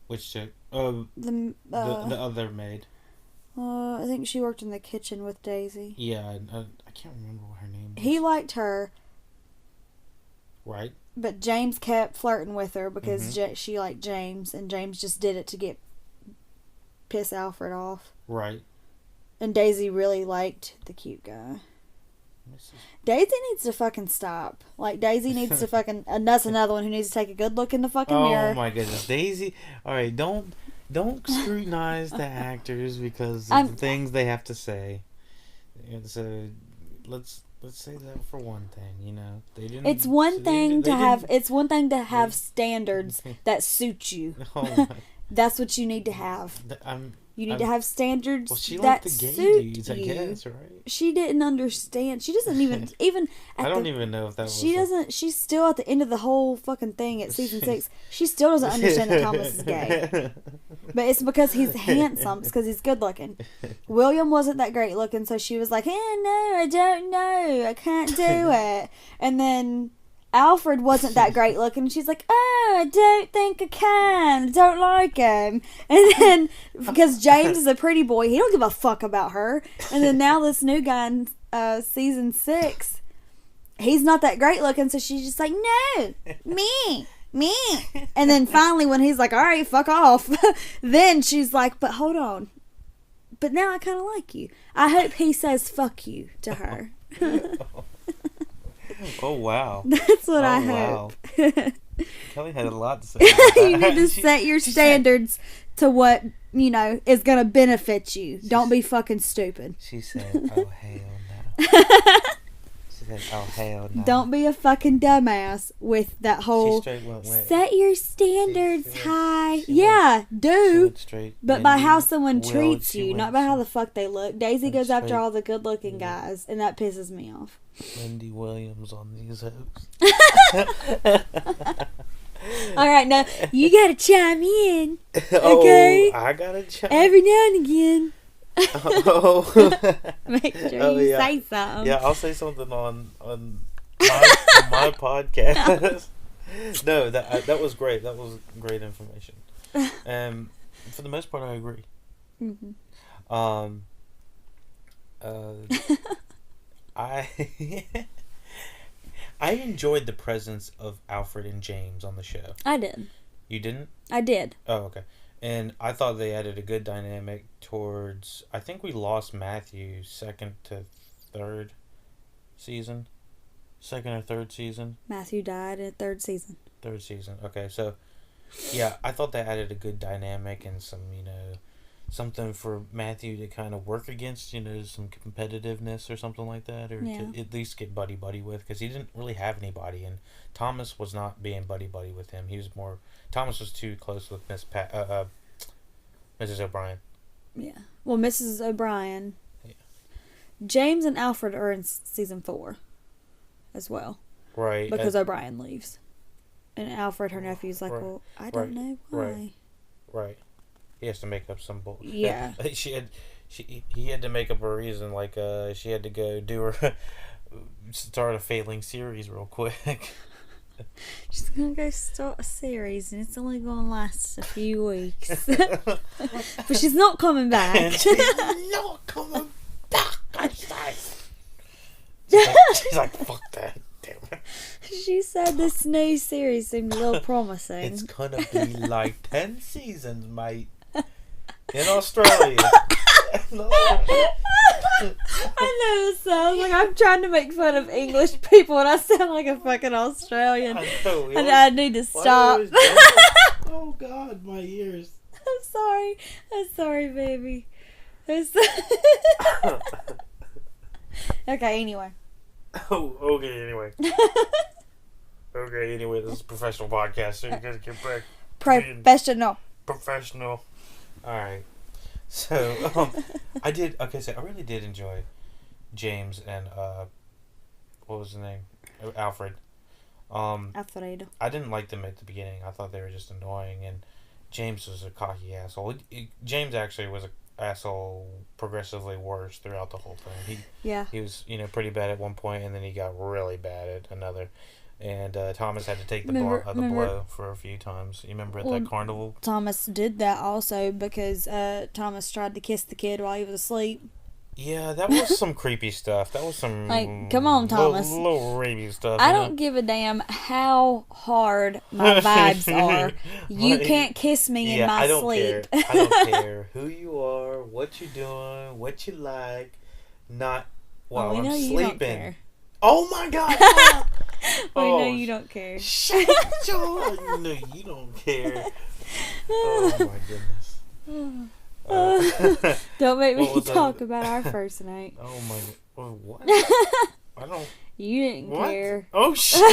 Which chick? the other maid. I think she worked in the kitchen with Daisy. Yeah, I can't remember what her name was. He liked her. Right. But James kept flirting with her because she liked James, and James just did it to piss Alfred off. Right. And Daisy really liked the cute guy. Daisy needs to fucking stop. Like, Daisy needs to fucking... And that's another one who needs to take a good look in the fucking mirror. Oh, my goodness. Daisy... Alright, don't scrutinize the actors because of the things they have to say. So, let's say that for one thing, you know. They didn't... It's one thing to have standards that suit you. Oh, That's what you need to have. You need to have standards that suit the gay dudes, I guess, right? She didn't understand. She doesn't even I don't even know if that was... She's still at the end of the whole fucking thing at season 6. She still doesn't understand that Thomas is gay. But it's because he's handsome. It's because he's good looking. William wasn't that great looking, so she was like, no, I don't know. I can't do it. And then... Alfred wasn't that great looking. She's like, I don't think I can. I don't like him. And then, because James is a pretty boy, he don't give a fuck about her. And then now this new guy in season 6, he's not that great looking, so she's just like, no, me. And then finally when he's like, all right, fuck off, then she's like, but hold on. But now I kind of like you. I hope he says fuck you to her. Oh, wow. That's what I hope. Kelly had a lot to say. You need to set your standards to what, is going to benefit you. Don't be fucking stupid. She said, oh, hell no. She said, oh, hell no. Don't be a fucking dumbass with that whole set your standards high. Yeah, do. But by how someone treats you, not by how the fuck they look. Daisy goes after all the good looking guys, and that pisses me off. Wendy Williams on these hosts. Alright, now you gotta chime in. Okay? Oh, I gotta chime every now and again. Oh. Make sure you say something. Yeah, I'll say something on my podcast. No, that was great. That was great information. For the most part, I agree. I enjoyed the presence of Alfred and James on the show. I did. You didn't? I did. Oh, okay. And I thought they added a good dynamic towards... I think we lost Matthew second to third season. Second or third season. Matthew died in third season. Third season. Okay, so... Yeah, I thought they added a good dynamic and some, something for Matthew to kind of work against, some competitiveness or something like that, or to at least get buddy-buddy with, because he didn't really have anybody, and Thomas was not being buddy-buddy with him. He was more... Thomas was too close with Mrs. O'Brien. Yeah. Well, Mrs. O'Brien... Yeah. James and Alfred are in season 4 as well. Right. Because O'Brien leaves. And Alfred, her nephew's like, right, well, I don't know why. Right. He has to make up some bullshit. Yeah. He had to make up a reason, like she had to go do her start a failing series real quick. She's gonna go start a series, and it's only gonna last a few weeks. But she's not coming back. She's not coming back. She's like, fuck that. Damn it. She said this new series seemed a little promising. It's gonna be like 10 seasons, mate. In Australia. I know it sounds like I'm trying to make fun of English people and I sound like a fucking Australian. I know. And I need to stop. Oh God, my ears. I'm sorry, baby. Okay, anyway. Oh, okay, anyway. Okay, this is a professional podcast, so you gotta get back. Professional. Alright. So, I really did enjoy James and, what was his name? Alfred. Alfredo. I didn't like them at the beginning. I thought they were just annoying, and James was a cocky asshole. James actually was an asshole progressively worse throughout the whole thing. He was, pretty bad at one point, and then he got really bad at another. And Thomas had to take the blow for a few times. You remember at that carnival? Thomas did that also because Thomas tried to kiss the kid while he was asleep. Yeah, that was some creepy stuff. That was some... Like, come on, Thomas. Little rapey stuff. I don't give a damn how hard my vibes are. You can't kiss me in my sleep. I don't care who you are, what you're doing, what you like. Not while I'm sleeping. Oh my God! We know you don't care. Shit, Joe! You know you don't care. Oh my goodness. Don't make me talk about our first night. Oh my... What? I don't... You didn't care. Oh shit!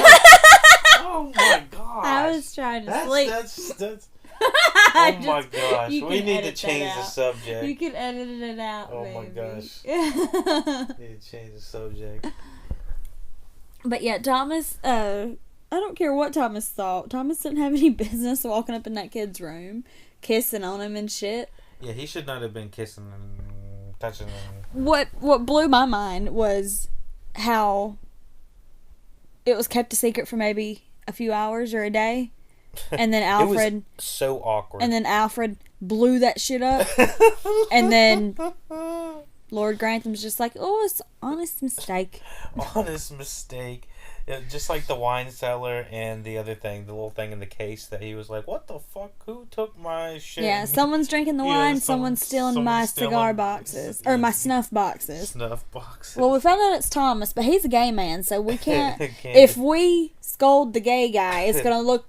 Oh my God! I was trying to sleep. That's... Oh my gosh! We need to change the subject. You can edit it out, baby. My gosh! Need to change the subject. But yeah, Thomas, I don't care what Thomas thought. Thomas didn't have any business walking up in that kid's room, kissing on him and shit. Yeah, he should not have been kissing and touching him. What blew my mind was how it was kept a secret for maybe a few hours or a day. And then Alfred... It was so awkward. And then Alfred blew that shit up. And then... Lord Grantham's just like, oh, it's an honest mistake. Honest mistake. Yeah, just like the wine cellar and the other thing, the little thing in the case that he was like, what the fuck? Who took my shit? Yeah, someone's drinking the wine, someone's stealing my cigar boxes. Or my snuff boxes. Snuff boxes. Well, we found out it's Thomas, but he's a gay man, so we can't... If we scold the gay guy,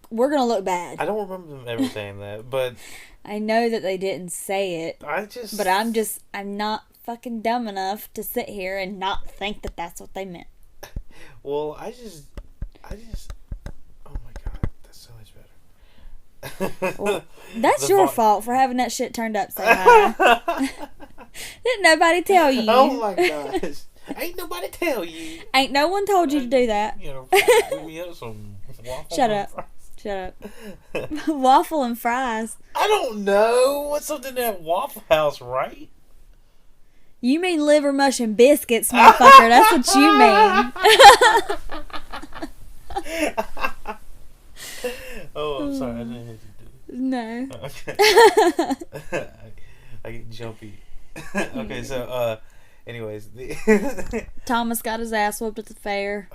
we're gonna look bad. I don't remember them ever saying that, but... I know that they didn't say it. But I'm not fucking dumb enough to sit here and not think that that's what they meant. Well, I just oh my God, that's so much better. Well, that's your fault for having that shit turned upside down. Didn't nobody tell you? Oh my gosh. Ain't nobody tell you. Ain't no one told you to do that. We have some waffle. Shut up. Waffle and fries. I don't know. What's something at Waffle House, right? You mean liver mush and biscuits, motherfucker. That's what you mean. Oh, I'm sorry. I didn't hit you. No. Okay. I get jumpy. Okay, so, Anyways, Thomas got his ass whooped at the fair.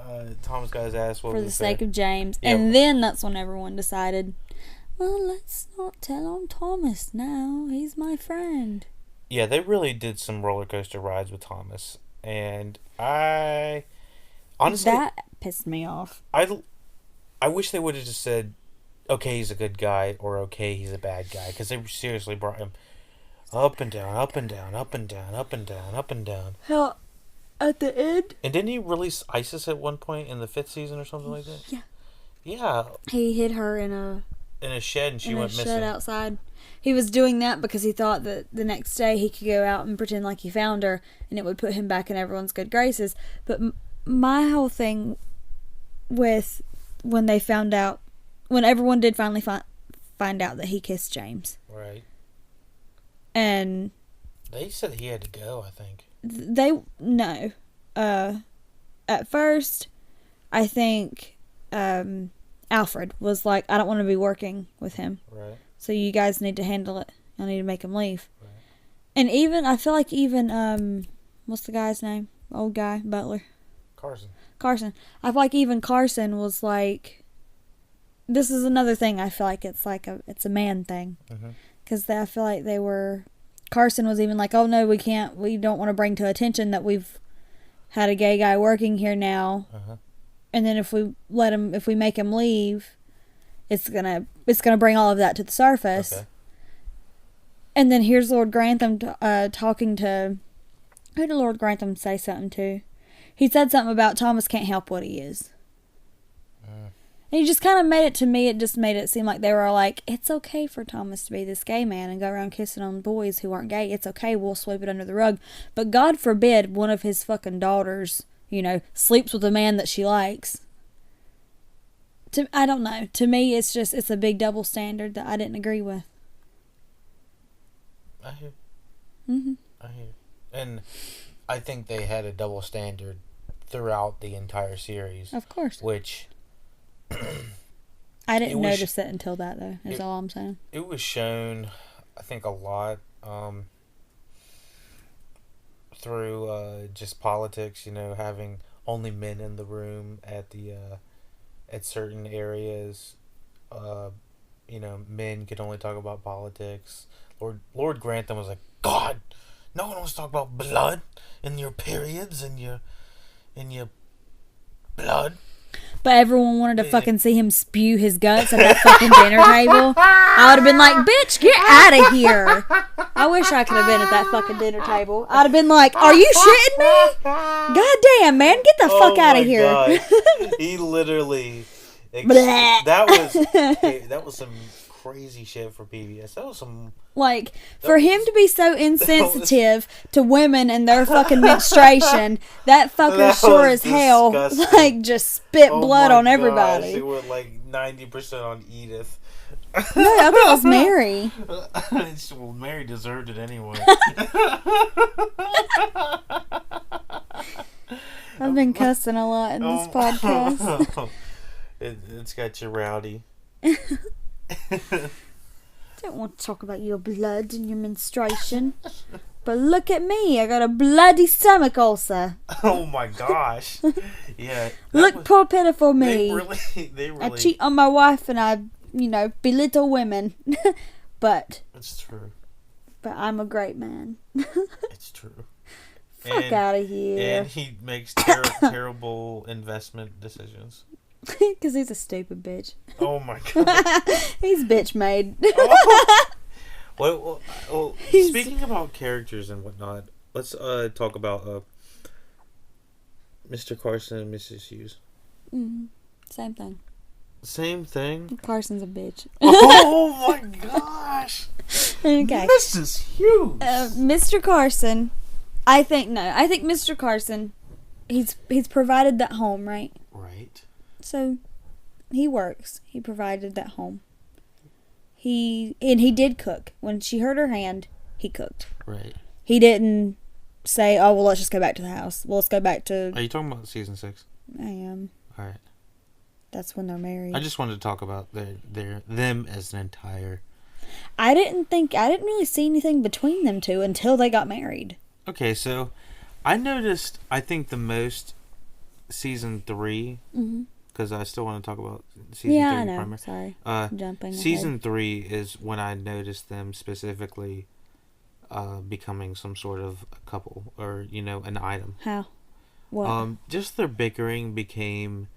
Thomas got his ass whooped for the sake of James. Yep. And then that's when everyone decided, well, let's not tell on Thomas now. He's my friend. Yeah, they really did some roller coaster rides with Thomas. And I... Honestly... That pissed me off. I wish they would have just said, okay, he's a good guy, or okay, he's a bad guy. Because they seriously brought him up and down, up and down, up and down, up and down, up and down. Hell, at the end... And didn't he release Isis at one point in the 5th season or something like that? Yeah. Yeah. He hid her in a shed and she went missing. In a shed outside. He was doing that because he thought that the next day he could go out and pretend like he found her and it would put him back in everyone's good graces. But my whole thing with when they found out, when everyone did finally find out that he kissed James. Right. And they said he had to go, I think. No. At first, I think Alfred was like, I don't want to be working with him. Right. So you guys need to handle it. I need to make him leave. Right. And even, I feel like even, what's the guy's name? Old guy, Butler. Carson. I feel like even Carson was like, this is another thing. I feel like it's a man thing. Because I feel like Carson was even like, oh no, we don't want to bring to attention that we've had a gay guy working here now. And then if we make him leave, it's gonna bring all of that to the surface. Okay. And then here's Lord Grantham talking to, who did Lord Grantham say something to? He said something about Thomas can't help what he is. And he just kind of made it seem like they were like, it's okay for Thomas to be this gay man and go around kissing on boys who aren't gay. It's okay, we'll sweep it under the rug. But God forbid one of his fucking daughters, sleeps with a man that she likes. I don't know. To me, it's a big double standard that I didn't agree with. I hear. I hear. And I think they had a double standard throughout the entire series. Of course. Which... I didn't notice it until that, though, is all I'm saying. It was shown, I think, a lot through just politics, having only men in the room at certain areas. Men could only talk about politics. Lord Grantham was like, God, no one wants to talk about blood and your periods and your blood. But everyone wanted to fucking see him spew his guts at that fucking dinner table. I would have been like, bitch, get out of here. I wish I could have been at that fucking dinner table. I'd have been like, are you shitting me? God damn, man, get the fuck out of here. He literally... that was some crazy shit for PBS. That was some... for him to be so insensitive to women and their fucking menstruation, that fucker sure as hell, just spit blood on everybody. It went 90% on Edith. No, I thought it was Mary. Well, Mary deserved it anyway. I've been cussing a lot in this podcast. It's got you rowdy. Don't want to talk about your blood and your menstruation. But look at me, I got a bloody stomach ulcer. Oh my gosh. Yeah. Poor pitiful me. They really... I cheat on my wife and I, belittle women. But... It's true. But I'm a great man. It's true. Fuck out of here. And he makes terrible investment decisions. Because he's a stupid bitch. Oh my god. He's bitch made. Well, speaking about characters and whatnot, let's talk about Mr. Carson and Mrs. Hughes. Same thing. Same thing? Carson's a bitch. Oh my gosh. Okay. Mrs. Hughes. Mr. Carson, I think Mr. Carson, he's provided that home, right? Right. So, he works. He provided that home. He did cook. When she hurt her hand, he cooked. Right. He didn't say, oh, well, let's just go back to the house. Well, let's go back to... Are you talking about season 6? I am. Alright. That's when they're married. I just wanted to talk about them as an entire... I didn't really see anything between them two until they got married. Okay, so... I noticed, I think the most season 3, because I still want to talk about season 3 I know. primarily. Sorry. Jumping Season ahead. 3 is when I noticed them specifically becoming some sort of a couple, or, an item. How? What? Just their bickering became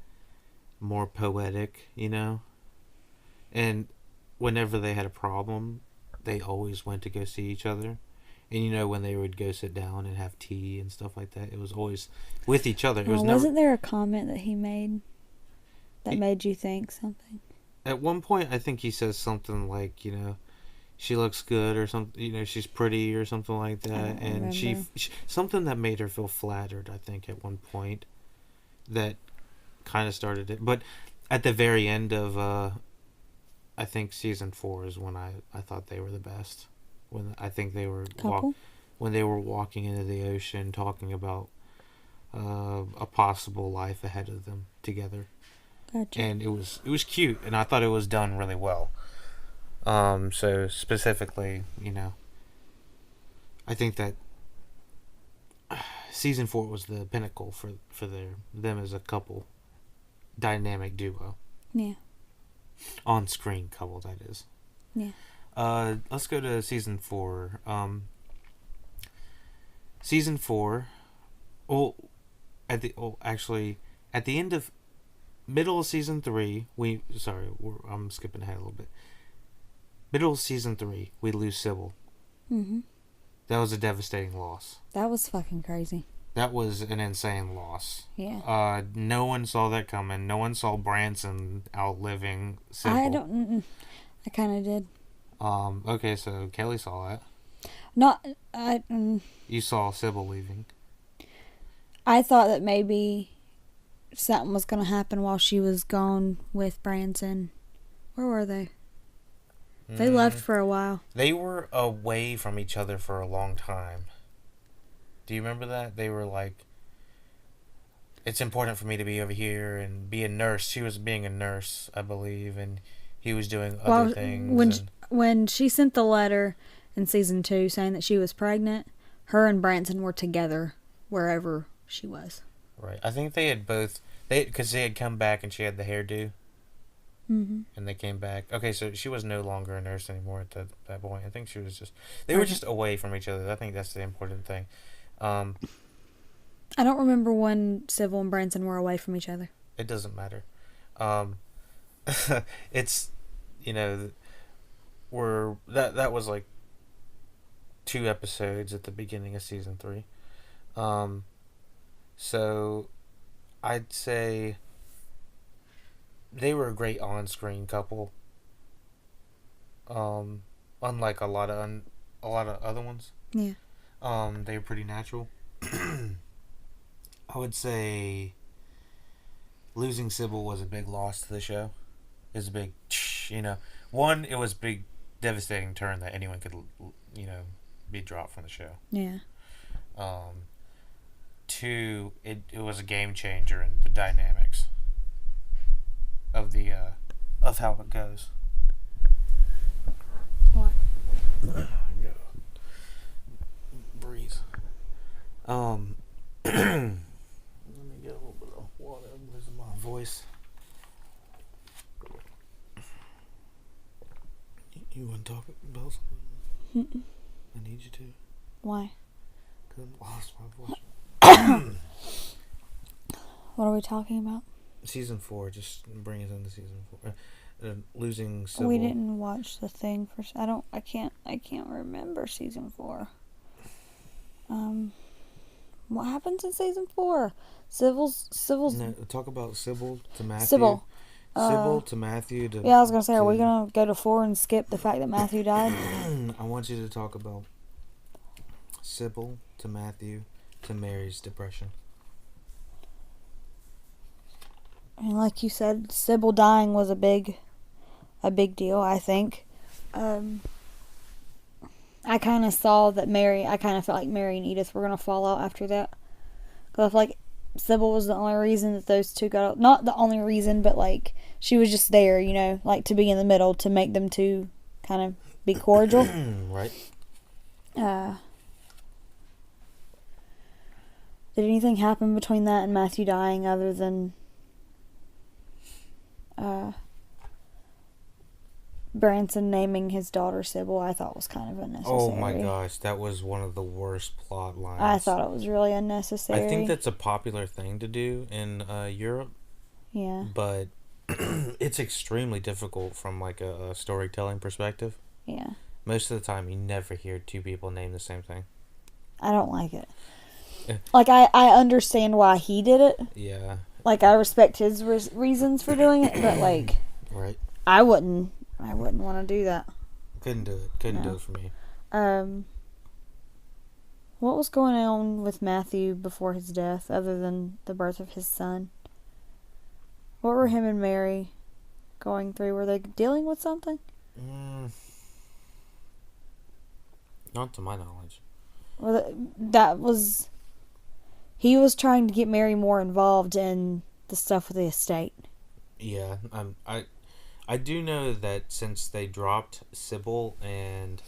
more poetic, and whenever they had a problem, they always went to go see each other. And when they would go sit down and have tea and stuff like that, it was always with each other. It was never... Wasn't there a comment that he made that made you think something? At one point, I think he says something like, she looks good, or something, she's pretty, or something like that. And she something that made her feel flattered, I think, at one point, that kind of started it. But at the very end of, I think season 4 is when I thought they were the best. When I think they were when they were walking into the ocean, talking about a possible life ahead of them together. Gotcha. And it was cute, and I thought it was done really well. So specifically, I think that season 4 was the pinnacle for them as a couple, dynamic duo. Yeah. On-screen couple, that is. Yeah. Let's go to season 4. Season 4. At the end of middle of season 3, I'm skipping ahead a little bit. Middle of season 3, we lose Sybil. That was a devastating loss. That was fucking crazy. That was an insane loss. Yeah. No one saw that coming. No one saw Branson outliving Sybil. I kind of did. Okay, so Kelly saw that. You saw Sybil leaving. I thought that maybe something was going to happen while she was gone with Branson. Where were they? They left for a while. They were away from each other for a long time. Do you remember that? They were like, it's important for me to be over here and be a nurse. She was being a nurse, I believe, and he was doing other things. When she sent the letter in season 2 saying that she was pregnant, her and Branson were together wherever she was. Right. I think they had both, because they had come back and she had the hairdo. And they came back. Okay, so she was no longer a nurse anymore at that point. I think she was just... They were just away from each other. I think that's the important thing. I don't remember when Sybil and Branson were away from each other. It doesn't matter. It's, that was like 2 episodes at the beginning of season 3. So I'd say they were a great on-screen couple. Unlike a lot of other ones. Yeah. They were pretty natural. I would say losing Sybil was a big loss to the show. It was a big, one, it was a big, devastating turn that anyone could, be dropped from the show. Yeah. 2, it was a game changer in the dynamics of the of how it goes. What? Breathe. Let me get a little bit of water. I'm losing my voice. You want to talk about something? I need you to. Why? Because I lost my voice. What are we talking about? Season 4. Just bring us into season 4. Losing Sybil. We didn't watch the thing for. I can't remember season 4. What happens in season 4? Sybil's. No, talk about Sybil to Matthew. Sybil to Matthew. Yeah, I was gonna say, are we gonna go to 4 and skip the fact that Matthew died? I want you to talk about Sybil to Matthew to Mary's depression. And like you said, Sybil dying was a big deal, I think. I kind of saw that I kind of felt like Mary and Edith were going to fall out after that. Because I feel like Sybil was the only reason that those two got out. Not the only reason, but like, she was just there, like to be in the middle to make them two kind of be cordial. Right. Did anything happen between that and Matthew dying other than Branson naming his daughter Sybil? I thought was kind of unnecessary. Oh my gosh, that was one of the worst plot lines. I thought it was really unnecessary. I think that's a popular thing to do in Europe. Yeah. But it's extremely difficult from like a storytelling perspective. Yeah. Most of the time, you never hear two people name the same thing. I don't like it. Like, I understand why he did it. Yeah. Like, I respect his reasons for doing it, but, like... Right. I wouldn't want to do that. Couldn't do it. Couldn't do it for me. What was going on with Matthew before his death, other than the birth of his son? What were him and Mary going through? Were they dealing with something? Not to my knowledge. Well, that was... He was trying to get Mary more involved in the stuff with the estate. Yeah, I do know that since they dropped Sybil and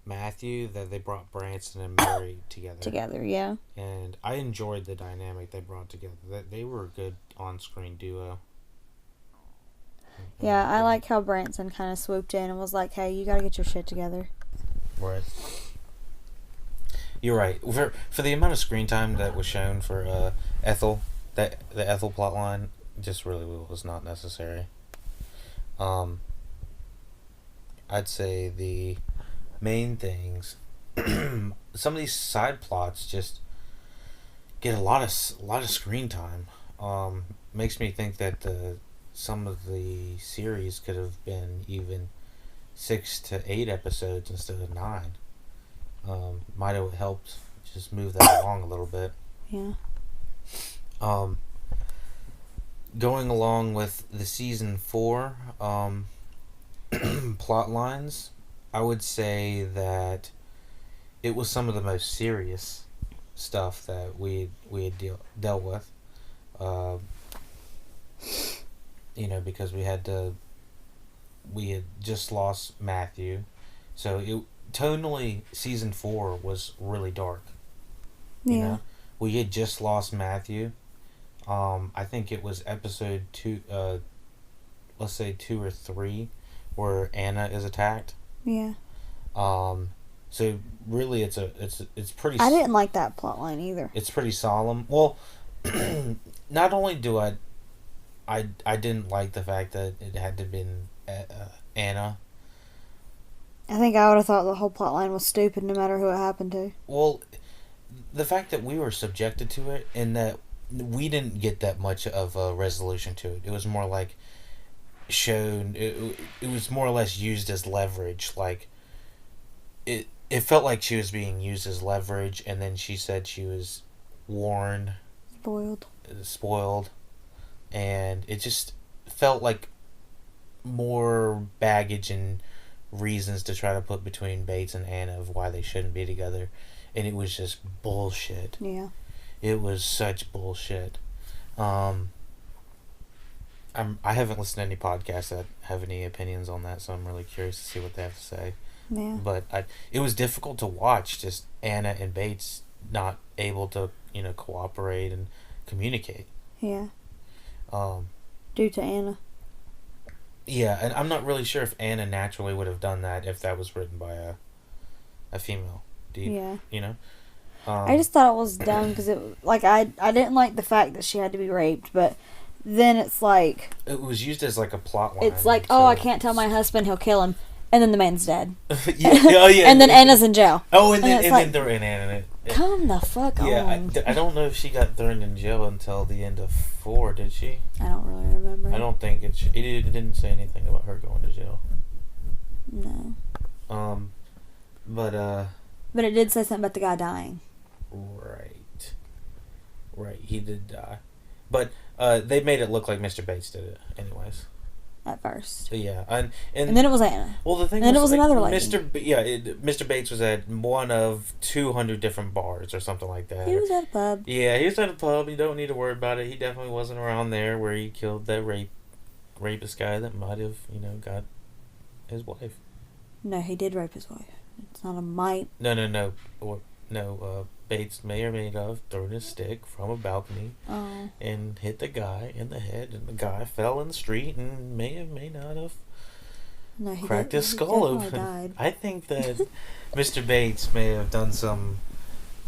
Matthew, that they brought Branson and Mary together. Together, yeah. And I enjoyed the dynamic they brought together. That they were a good on-screen duo. Yeah, I like how Branson kind of swooped in and was like, "Hey, you gotta get your shit together." Right. You're right. For the amount of screen time that was shown for Ethel, the Ethel plotline just really was not necessary. I'd say the main things. Some of these side plots just get a lot of screen time. Makes me think that some of the series could have been even 6 to 8 episodes instead of 9. Might have helped just move that along a little bit. Yeah. Going along with the season 4 plot lines, I would say that it was some of the most serious stuff that we had dealt with. Because we had just lost Matthew, so tonally season 4 was really dark. You know? We had just lost Matthew. I think it was episode 2, let's say 2 or 3, where Anna is attacked. Yeah. So really, it's pretty. I didn't like that plotline either. It's pretty solemn. Well, not only do I didn't like the fact that it had to have been Anna. I think I would have thought the whole plotline was stupid, no matter who it happened to. Well, the fact that we were subjected to it, and that we didn't get that much of a resolution to it. It was more like shown. It was more or less used as leverage. Like it felt like she was being used as leverage, and then she said she was warned, spoiled, and it just felt like more baggage and reasons to try to put between Bates and Anna of why they shouldn't be together, and it was just bullshit. Yeah. It was such bullshit. I haven't listened to any podcasts that have any opinions on that, so I'm really curious to see what they have to say. Yeah. But it was difficult to watch, just Anna and Bates not able to, cooperate and communicate. Yeah. Due to Anna. Yeah, and I'm not really sure if Anna naturally would have done that if that was written by a female. I just thought it was dumb because I didn't like the fact that she had to be raped, but then it's like... It was used as like a plot line. It's like, I can't tell my husband, he'll kill him. And then the man's dead. Yeah. And then Anna's in jail. Oh, and then they're in Anna. Come the fuck on. Yeah, I don't know if she got thrown in jail until the end of 4, did she? I don't really remember. I don't think it didn't say anything about her going to jail. No. But it did say something about the guy dying. Right, he did die. But they made it look like Mr. Bates did it anyways. At first. Yeah, and then it was Anna. Well, the thing and then it was another lady. Mr. Bates was at one of 200 different bars or something like that. He was at a pub. Yeah, he was at a pub. You don't need to worry about it. He definitely wasn't around there where he killed that rapist guy that might have, got his wife. No, he did rape his wife. It's not a might. No. Bates may or may not have thrown a stick from a balcony Oh. and hit the guy in the head, and the guy fell in the street and may or may not have No, he cracked his he skull definitely open. died. I think that Mr. Bates may have done some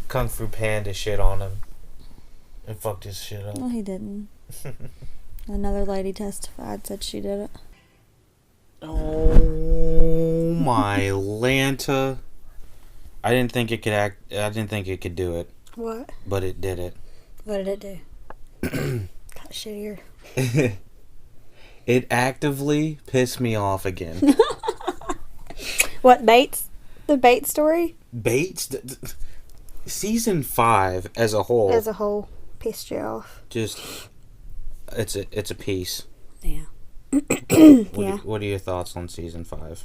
Kung Fu Panda shit on him and fucked his shit up. No, he didn't. Another lady testified, said she did it. Oh my Lanta. I didn't think it could do it. What? But it did it. What did it do? Got shittier. It actively pissed me off again. What, Bates? The Bates story? Bates? Season 5 as a whole. As a whole, pissed you off. Just, it's a piece. Yeah. What are your thoughts on season 5?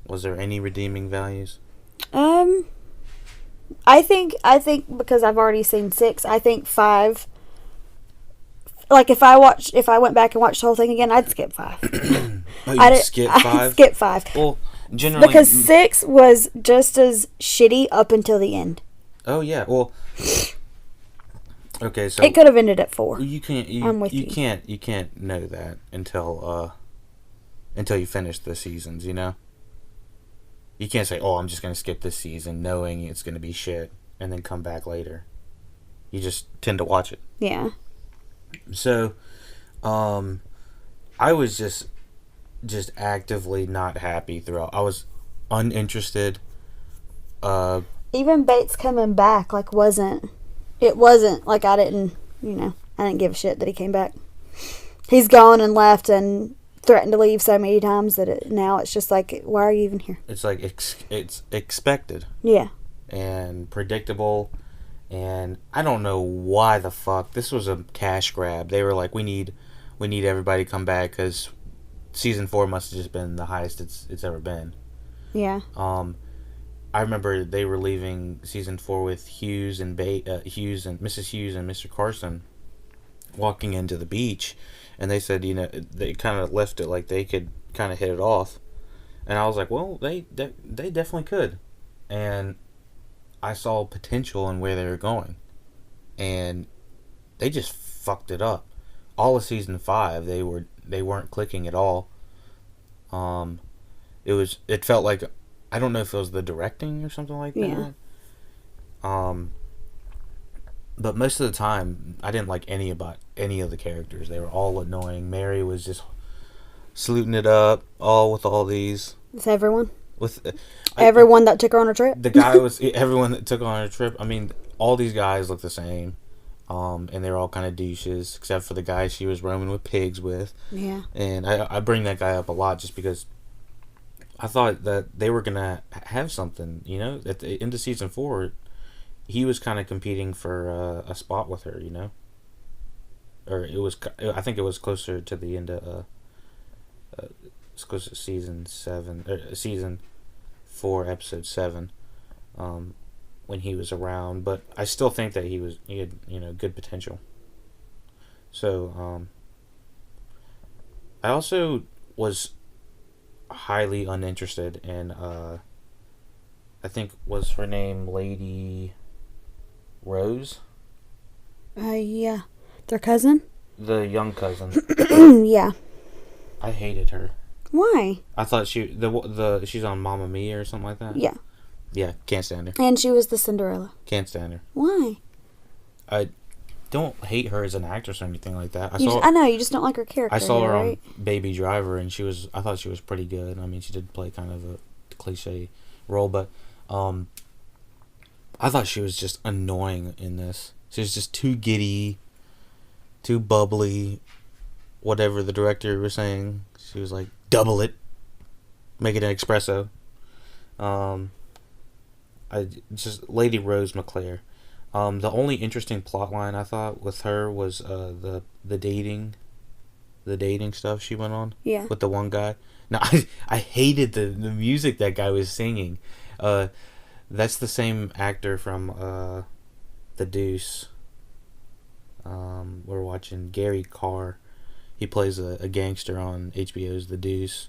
Was there any redeeming values? I think because I've already seen 6, I think 5. Like if I went back and watched the whole thing again, I'd skip 5. You'd skip 5? I'd skip 5. Well, generally because 6 was just as shitty up until the end. Oh yeah, well. Okay, so it could have ended at 4. You can't. You can't know that until you finish the seasons. You know. You can't say, "Oh, I'm just gonna skip this season," knowing it's gonna be shit, and then come back later. You just tend to watch it. Yeah. So, I was just actively not happy throughout. I was uninterested. Even Bates coming back, like, it wasn't like I didn't give a shit that he came back. He's gone and left and threatened to leave so many times that now it's just like, why are you even here? It's like it's expected. Yeah. And predictable. And I don't know why the fuck. This was a cash grab. They were like, we need everybody to come back because season 4 must have just been the highest it's ever been. Yeah. I remember they were leaving season 4 with Hughes and Mrs. Hughes and Mr. Carson walking into the beach, and they said, they kind of left it like they could kind of hit it off, and I was like, well, they definitely could, and I saw potential in where they were going, and they just fucked it up. All of season 5, they weren't clicking at all. It felt like, I don't know if it was the directing or something like that. Yeah. But most of the time, I didn't like any of the characters. They were all annoying. Mary was just saluting it up, with all these. It's everyone. With everyone that took her on a trip. The guy was everyone that took her on a trip. I mean, all these guys look the same, and they're all kind of douches, except for the guy she was roaming with pigs with. Yeah. And I bring that guy up a lot just because I thought that they were gonna have something, at the end of season 4, he was kind of competing for a spot with her, or I think it was closer to the end of it's close to season 7 or season 4 episode 7, when he was around. But I still think that he had good potential. So I also was highly uninterested in I think was her name Lady Rose? Yeah. Their cousin? The young cousin. Yeah. I hated her. Why? I thought she's on Mamma Mia or something like that. Yeah. Yeah, can't stand her. And she was the Cinderella. Can't stand her. Why? I don't hate her as an actress or anything like that. I know, you just don't like her character. I saw her right? on Baby Driver, and I thought she was pretty good. I mean, she did play kind of a cliche role, but I thought she was just annoying in this. She was just too giddy, too bubbly, whatever the director was saying. She was like, double it, make it an espresso. Lady Rose McClare. The only interesting plot line I thought with her was the dating stuff she went on. Yeah. With the one guy. Now I hated the music that guy was singing. That's the same actor from The Deuce. We're watching Gary Carr. He plays a gangster on HBO's The Deuce,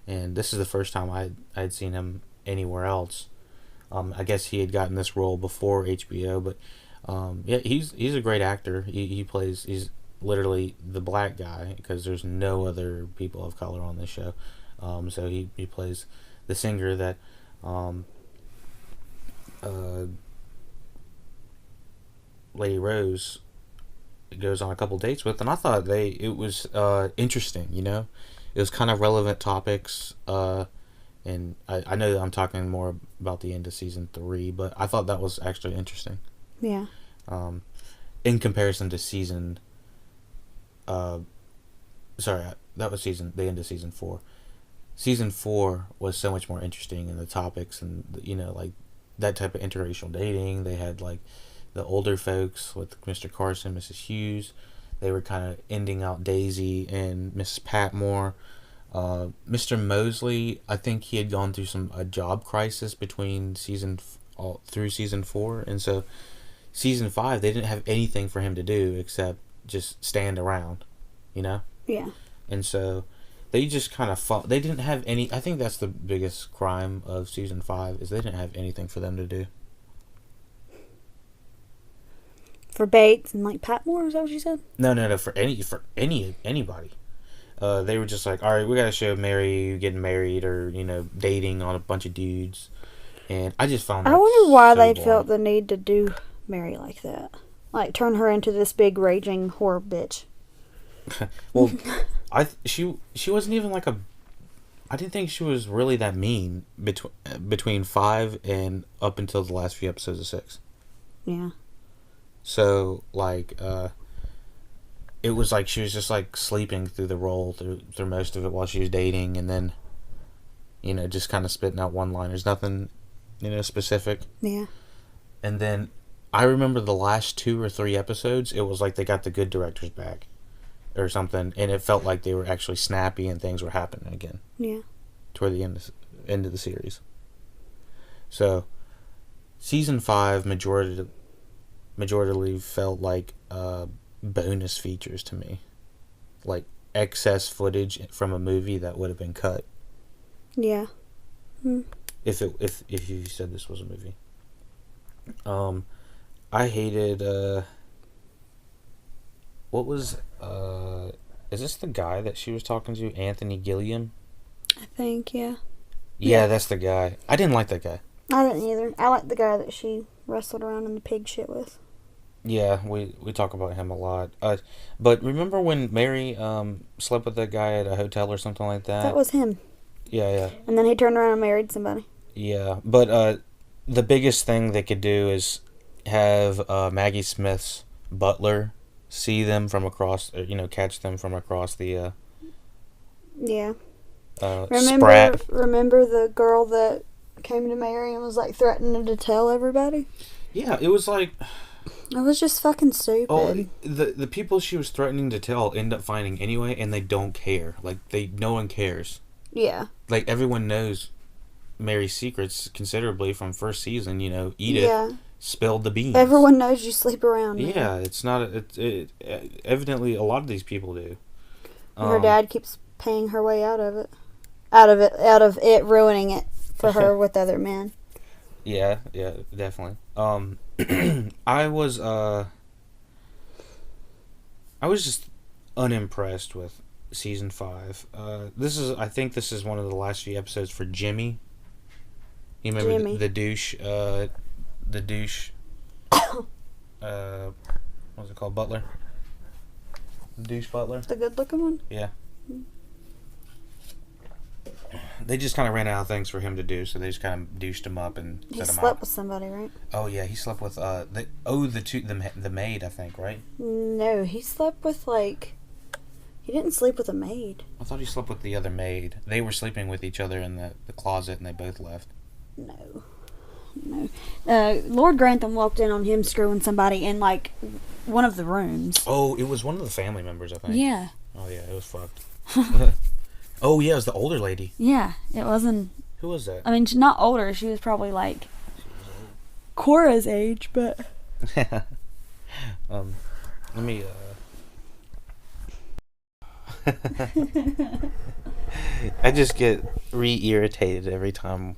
and this is the first time I'd seen him anywhere else. I guess he had gotten this role before HBO, but yeah, he's a great actor. He's literally the black guy because there's no other people of color on this show. So he plays the singer that Lady Rose goes on a couple dates with, and I thought it was interesting. It was kind of relevant topics. And I know that I'm talking more about the end of season 3, but I thought that was actually interesting. Yeah. In comparison to that was the end of season 4. Season 4 was so much more interesting in the topics and, like that type of interracial dating. They had like the older folks with Mr. Carson, Mrs. Hughes. They were kind of ending out Daisy and Mrs. Patmore. Mr. Mosley, I think he had gone through a job crisis between through season 4, and so season 5 they didn't have anything for him to do except just stand around, Yeah. And so they just kind of they didn't have any. I think that's the biggest crime of season 5 is they didn't have anything for them to do. For Bates and like Patmore, is that what you said? No. For anybody. They were just like, all right, we got to show Mary getting married or, dating on a bunch of dudes. And I just found that I wonder why so they boring. felt the need to do Mary like that. Like, turn her into this big raging whore bitch. Well, she wasn't even like I didn't think she was really that mean between 5 and up until the last few episodes of 6. Yeah. So, like, it was like she was just like sleeping through the role through most of it while she was dating, and then just kind of spitting out one-liners, nothing specific. Yeah. And then I remember the last 2 or 3 episodes, it was like they got the good directors back or something, and it felt like they were actually snappy and things were happening again. Yeah. Toward the end of the series. So season 5 majority felt like bonus features to me, like excess footage from a movie that would have been cut. Yeah. If you said this was a movie. I hated what was is this the guy that she was talking to, Anthony Gilliam? I think, yeah. Yeah, that's the guy. I didn't like that guy. I didn't either. I like the guy that she wrestled around in the pig shit with. Yeah, we talk about him a lot. But remember when Mary slept with that guy at a hotel or something like that? That was him. Yeah. And then he turned around and married somebody. Yeah, but the biggest thing they could do is have Maggie Smith's butler see them from across, catch them from across the Yeah. Sprat. Remember the girl that came to Mary and was like threatening to tell everybody? Yeah, it was like It was just fucking stupid. Oh, the people she was threatening to tell end up finding anyway, and they don't care. Like no one cares. Yeah. Like everyone knows Mary's secrets considerably from first season. Edith spilled the beans. Everyone knows you sleep around. Man. Yeah, it's not. Evidently a lot of these people do. Her dad keeps paying her way out of it, ruining it for her with other men. Yeah, definitely. I was just unimpressed with season 5. I think this is one of the last few episodes for Jimmy. You remember Jimmy. the douche? What's it called? Butler. The douche butler. The good-looking one. Yeah. They just kind of ran out of things for him to do, so they just kind of douched him up and set him out. He slept with somebody, right? Oh yeah, he slept with the maid, I think, right? No, he slept with he didn't sleep with a maid. I thought he slept with the other maid. They were sleeping with each other in the closet, and they both left. No. Lord Grantham walked in on him screwing somebody in one of the rooms. Oh, it was one of the family members, I think. Yeah. Oh yeah, it was fucked. Oh yeah, it was the older lady. Yeah, it wasn't. Who was that? I mean, she's not older. She was probably Cora's age, but. Let me. I just get re-irritated every time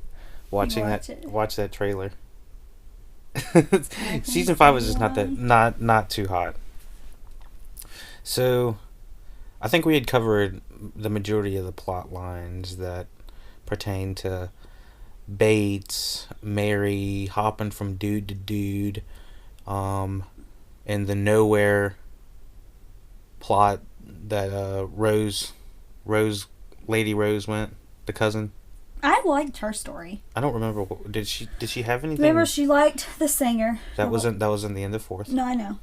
watching Watch that it. watch that trailer. Season 5 was just not too hot. So, I think we had covered the majority of the plot lines that pertain to Bates, Mary hopping from dude to dude, and the nowhere plot that Lady Rose went, the cousin. I liked her story. I don't remember. Did she have anything? Remember, she liked the singer. That was in the end of 4th. No, I know.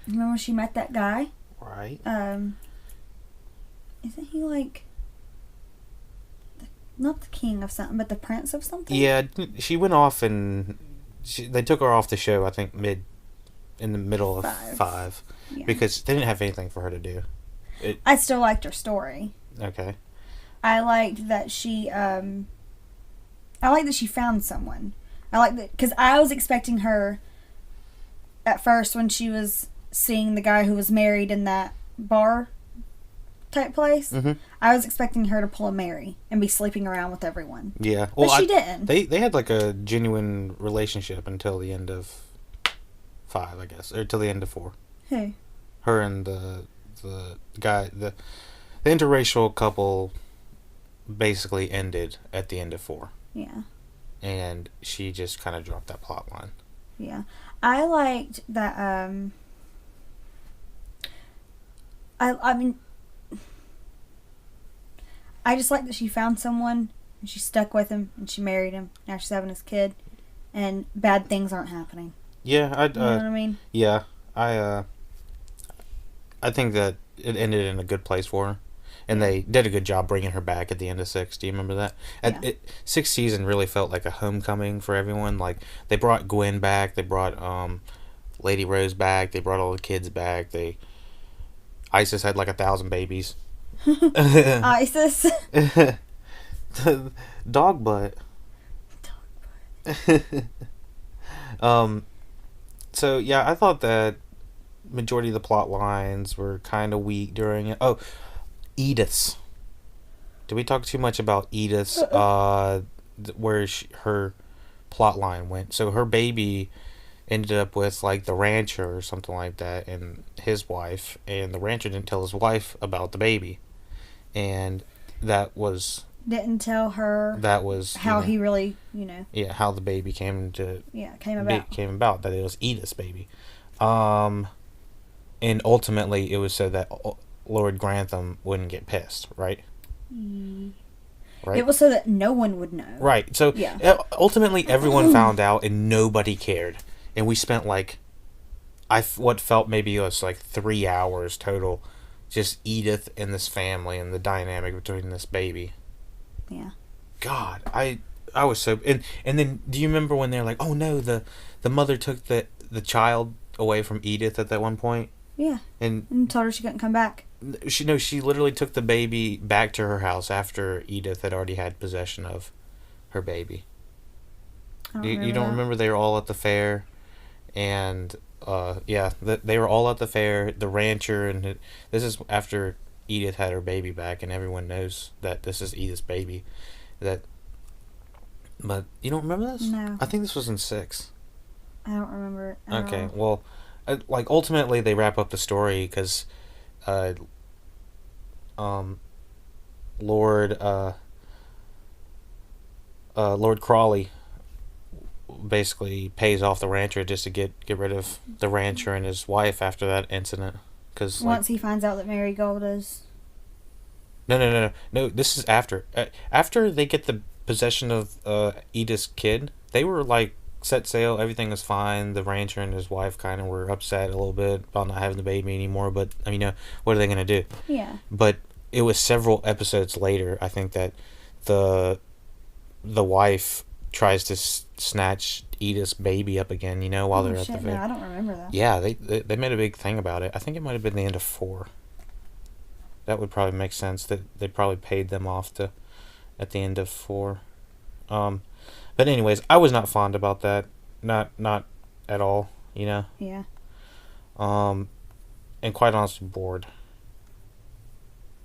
Remember she met that guy? Right. Isn't he like not the king of something, but the prince of something? Yeah, she went off and they took her off the show. I think in the middle of 5 yeah. Because they didn't have anything for her to do. I still liked her story. Okay. I liked that she found someone. I liked that because I was expecting her at first when she was seeing the guy who was married in that bar type place. Mm-hmm. I was expecting her to pull a Mary and be sleeping around with everyone. Yeah. Well, but she didn't. They had like a genuine relationship until the end of 5, I guess, or till the end of 4. Who? Her and the guy, the interracial couple basically ended at the end of 4. Yeah. And she just kind of dropped that plot line. Yeah. I liked that, I mean, I just like that she found someone, and she stuck with him, and she married him. Now she's having his kid, and bad things aren't happening. Yeah, you know what I mean? Yeah, I think that it ended in a good place for her, and they did a good job bringing her back at the end of 6. Do you remember that? Yeah. 6th season really felt like a homecoming for everyone. Like they brought Gwen back, they brought Lady Rose back, they brought all the kids back. Isis had like 1,000 babies. Isis. Dog butt. So yeah, I thought that majority of the plot lines were kind of weak during it. Oh, Edith's. Did we talk too much about Edith's? Where her plot line went. So her baby ended up with like the rancher or something like that, and his wife, and the rancher didn't tell his wife about the baby, and that was. Didn't tell her that was how he really, how the baby came about, that it was Edith's baby, and ultimately it was so that Lord Grantham wouldn't get pissed, right? Right. It was so that no one would know. Right. So ultimately everyone found out and nobody cared, and we spent like what felt maybe it was like 3 hours total, just Edith and this family and the dynamic between this baby. Yeah. God, I was so and then do you remember when they're like, oh no, the mother took the child away from Edith at that one point? Yeah. And told her she couldn't come back. She literally took the baby back to her house after Edith had already had possession of her baby. You don't remember they were all at the fair, and they were all at the fair. The rancher this is after Edith had her baby back, and everyone knows that this is Edith's baby. But you don't remember this? No. I think this was in 6. I don't remember it at all. Well, like ultimately they wrap up the story because, Lord Crawley basically pays off the rancher just to get rid of the rancher and his wife after that incident. Cause once he finds out that Marigold is... No. This is after. After they get the possession of Edith's kid, they were like set sail. Everything was fine. The rancher and his wife kind of were upset a little bit about not having the baby anymore. But I mean, what are they gonna do? Yeah. But it was several episodes later, I think, that the wife tries to snatch Edith's baby up again, while they're at the fair. No, I don't remember that. Yeah, they made a big thing about it. I think it might have been the end of 4. That would probably make sense. That they probably paid them off at the end of 4. But anyways, I was not fond about that. Not at all, Yeah. And quite honestly, bored.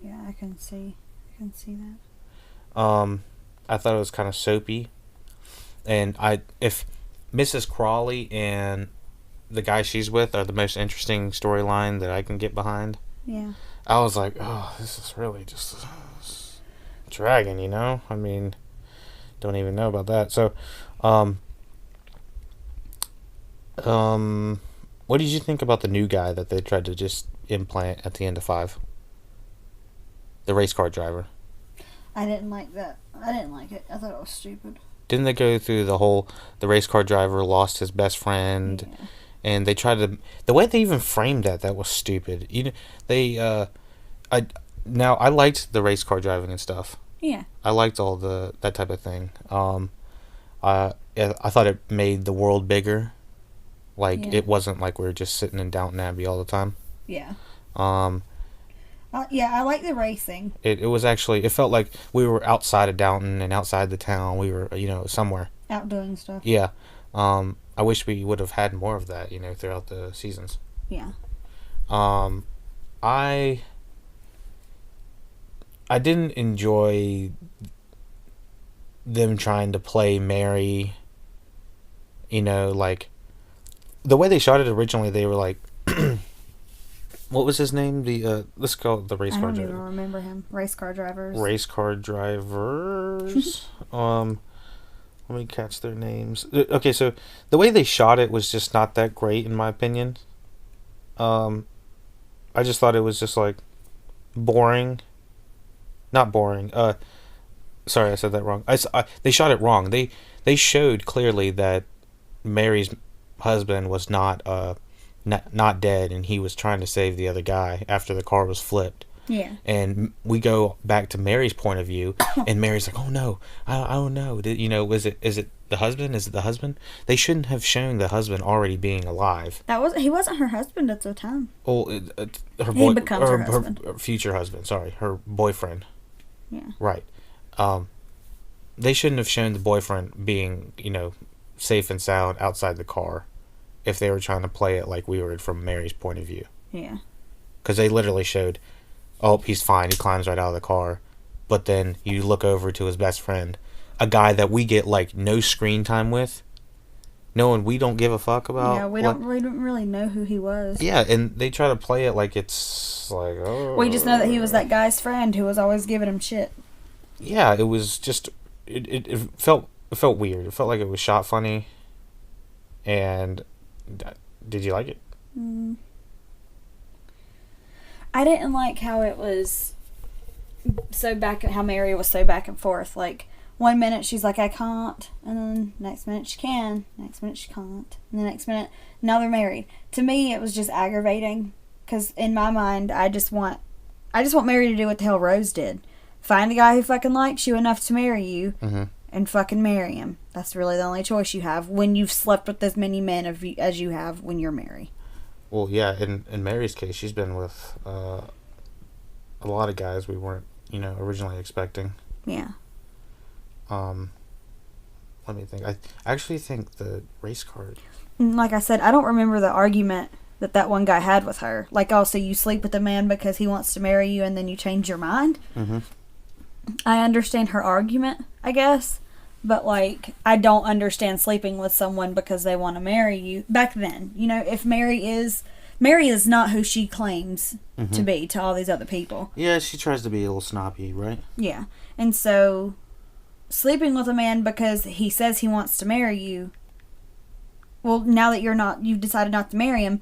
Yeah, I can see that. I thought it was kind of soapy. And if Mrs. Crawley and the guy she's with are the most interesting storyline that I can get behind. Yeah. I was like, oh, this is really just dragging, you know? I mean, don't even know about that. So, what did you think about the new guy that they tried to just implant at the end of 5? The race car driver. I didn't like that. I didn't like it. I thought it was stupid. Didn't they go through the race car driver lost his best friend, Yeah. and they tried to, the way they even framed that was stupid. You know, I liked the race car driving and stuff. Yeah. I liked all that type of thing. I thought it made the world bigger. Like, Yeah. it wasn't like we were just sitting in Downton Abbey all the time. Yeah. Yeah, I like the racing. It was actually, it felt like we were outside of Downton and outside the town. We were, somewhere. Out doing stuff. Yeah. I wish we would have had more of that, throughout the seasons. Yeah. I didn't enjoy them trying to play Mary, like, the way they shot it originally, they were like, what was his name? Let's call it the race car driver. I don't even remember him. Race car drivers. Race car drivers. Let me catch their names. Okay, so the way they shot it was just not that great, in my opinion. I just thought it was just like boring. Not boring. Sorry, I said that wrong. They shot it wrong. They showed clearly that Mary's husband was not dead, and he was trying to save the other guy after the car was flipped. Yeah. And we go back to Mary's point of view, and Mary's like, "Oh no, I don't know. Is it the husband? Is it the husband?" They shouldn't have shown the husband already being alive. He wasn't her husband at the time. Oh, her He becomes her husband. Her future husband. Sorry, her boyfriend. Yeah. Right. They shouldn't have shown the boyfriend being, safe and sound outside the car, if they were trying to play it like we were from Mary's point of view. Yeah. Because they literally showed, oh, he's fine. He climbs right out of the car. But then you look over to his best friend, a guy that we get, like, no screen time with. No one, we don't give a fuck about. Yeah, we don't really know who he was. Yeah, and they try to play it like it's like, oh. We just know that he was that guy's friend who was always giving him shit. Yeah, it was just, it felt weird. It felt like it was shot funny. And did you like it? I didn't like how it was how Mary was so back and forth. Like, one minute she's like, I can't, and then next minute she can, next minute she can't, and the next minute, now they're married. To me, it was just aggravating, because in my mind, I just want Mary to do what the hell Rose did. Find a guy who fucking likes you enough to marry you, and fucking marry him. That's really the only choice you have when you've slept with as many men as you have when you're married. Well, yeah, in Mary's case, she's been with a lot of guys we weren't, originally expecting. Yeah. Let me think. I actually think the race car... Like I said, I don't remember the argument that one guy had with her. Like, oh, so you sleep with a man because he wants to marry you and then you change your mind? Mm-hmm. I understand her argument, I guess. But, like, I don't understand sleeping with someone because they want to marry you. Back then, if Mary is not who she claims to be to all these other people. Yeah, she tries to be a little snobby, right? Yeah. And so, sleeping with a man because he says he wants to marry you, well, now that you've decided not to marry him,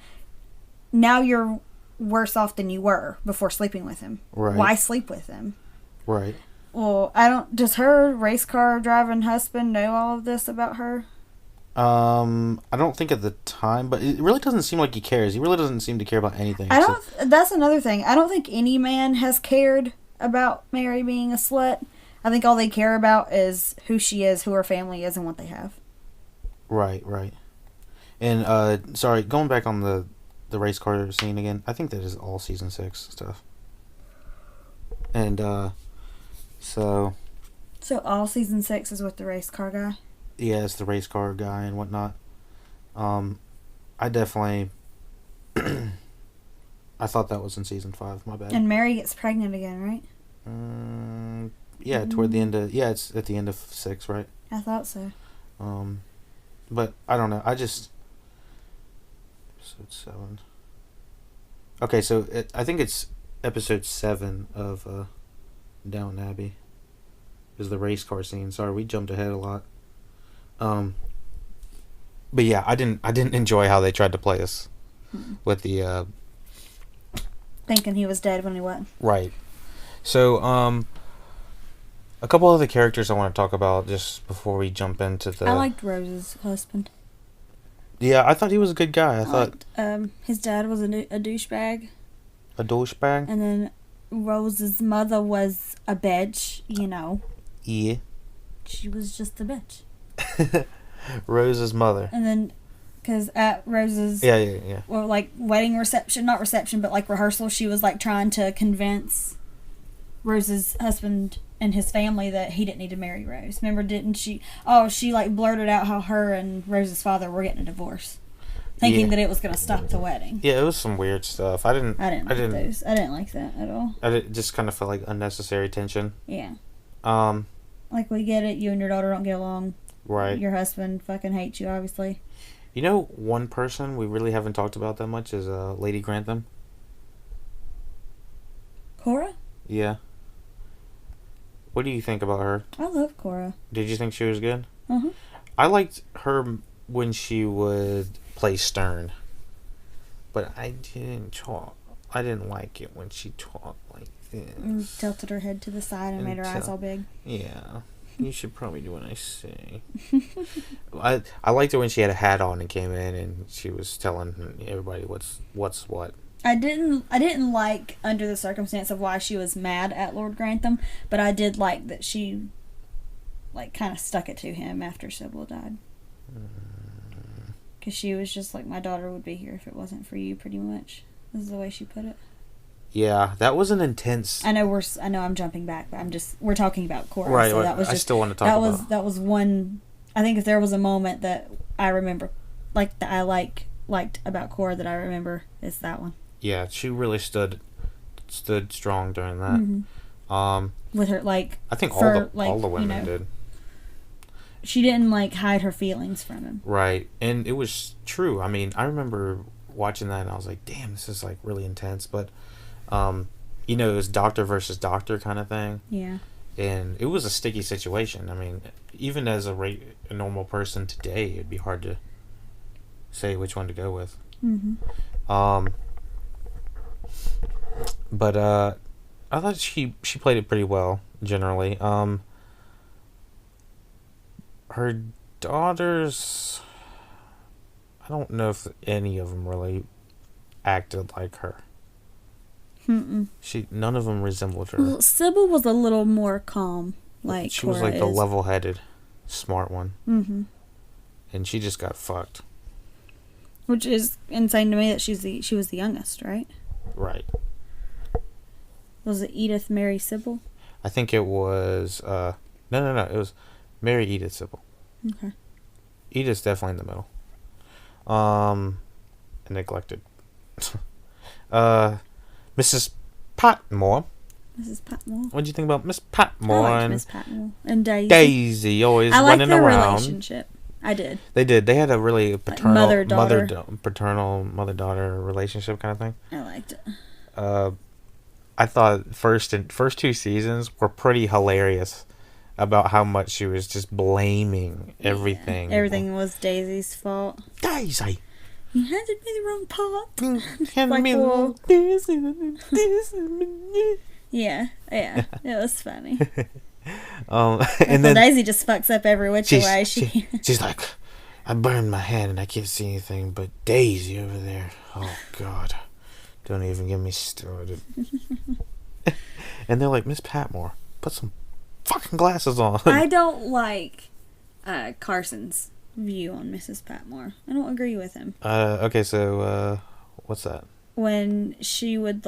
now you're worse off than you were before sleeping with him. Right. Why sleep with him? Right. Well, does her race car driving husband know all of this about her? I don't think at the time, but it really doesn't seem like he cares. He really doesn't seem to care about anything. That's another thing. I don't think any man has cared about Mary being a slut. I think all they care about is who she is, who her family is, and what they have. Right. And, sorry, going back on the race car scene again, I think that is all season 6 stuff. And, So all season 6 is with the race car guy? Yeah, it's the race car guy and whatnot. I definitely... I thought that was in season 5, my bad. And Mary gets pregnant again, right? Yeah, toward the end of... Yeah, it's at the end of 6, right? I thought so. But I don't know. I just... Episode 7. Okay, so I think it's episode 7 of Downton Abbey. Is the race car scene. Sorry, we jumped ahead a lot. But yeah, I didn't enjoy how they tried to play us with the thinking he was dead when he wasn't. Right. So a couple other characters I want to talk about just before we jump into the... I liked Rose's husband. Yeah, I thought he was a good guy. I thought his dad was a douchebag. A douchebag? And then Rose's mother was a bitch, you know. Yeah. She was just a bitch. Rose's mother. And then, because at Rose's... Yeah. Well, like, wedding reception, not reception, but like rehearsal, she was like trying to convince Rose's husband and his family that he didn't need to marry Rose. Remember, didn't she? Oh, she like blurted out how her and Rose's father were getting a divorce, thinking that it was going to stop the wedding. Yeah, it was some weird stuff. I didn't like those. I didn't like that at all. Just kind of felt like unnecessary tension. Yeah. Like, we get it. You and your daughter don't get along. Right. Your husband fucking hates you, obviously. You know, one person we really haven't talked about that much is Lady Grantham. Cora? Yeah. What do you think about her? I love Cora. Did you think she was good? Uh-huh. I liked her when she would play stern. But I didn't like it when she talked like this. And tilted her head to the side and made her eyes all big. Yeah. You should probably do what I say. I liked it when she had a hat on and came in and she was telling everybody what's what. I didn't like under the circumstance of why she was mad at Lord Grantham, but I did like that she like kind of stuck it to him after Sybil died. Because she was just like, my daughter would be here if it wasn't for you, pretty much. This is the way she put it. Yeah, that was an intense... I know I'm jumping back, but we're talking about Cora. Right, so that was I still want to talk about... That was one... I think if there was a moment that I remember, like, that I liked about Cora that I remember, it's that one. Yeah, she really stood strong during that. Mm-hmm. With her, like... I think all the women did. She didn't, like, hide her feelings from him. Right, and it was true. I mean, I remember watching that and I was like, damn, this is, like, really intense, but... it was doctor versus doctor kind of thing. Yeah. And it was a sticky situation. I mean, even as a normal person today, it'd be hard to say which one to go with. Mm-hmm. But I thought she played it pretty well, generally. Her daughters, I don't know if any of them really acted like her. Mm-mm. None of them resembled her. Well, Sybil was a little more calm, like she was Cora like the level-headed, smart one. Mm-hmm. And she just got fucked. Which is insane to me that she was the youngest, right? Right. Was it Edith Mary Sybil? I think it was no. It was Mary Edith Sybil. Okay. Edith's definitely in the middle. And neglected. Mrs. Patmore. Mrs. Patmore. What do you think about Miss Patmore? I liked Miss Patmore and Daisy. Daisy always I running their around. Relationship. I did. They did. They had a really paternal, mother-daughter. mother-daughter relationship kind of thing. I liked it. I thought first 2 seasons were pretty hilarious about how much she was just blaming everything. Yeah, everything was Daisy's fault. Daisy! You handed me the wrong pot. Yeah, it was funny. And then Daisy just fucks up every which way. She's like, I burned my hand and I can't see anything, but Daisy over there, oh God, don't even get me started. And they're like, Miss Patmore, put some fucking glasses on. I don't like Carson's view on Mrs. Patmore. I don't agree with him. Okay, so what's that? When she would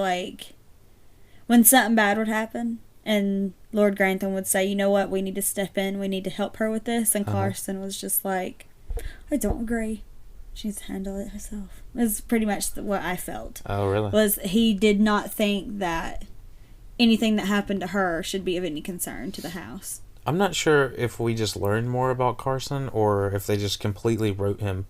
when something bad would happen and Lord Grantham would say, you know what, we need to step in, we need to help her with this, and Carson was just like, I don't agree. She needs to handle it herself. It's pretty much what I felt. Oh, really? Was he did not think that anything that happened to her should be of any concern to the house. I'm not sure if we just learned more about Carson or if they just completely wrote him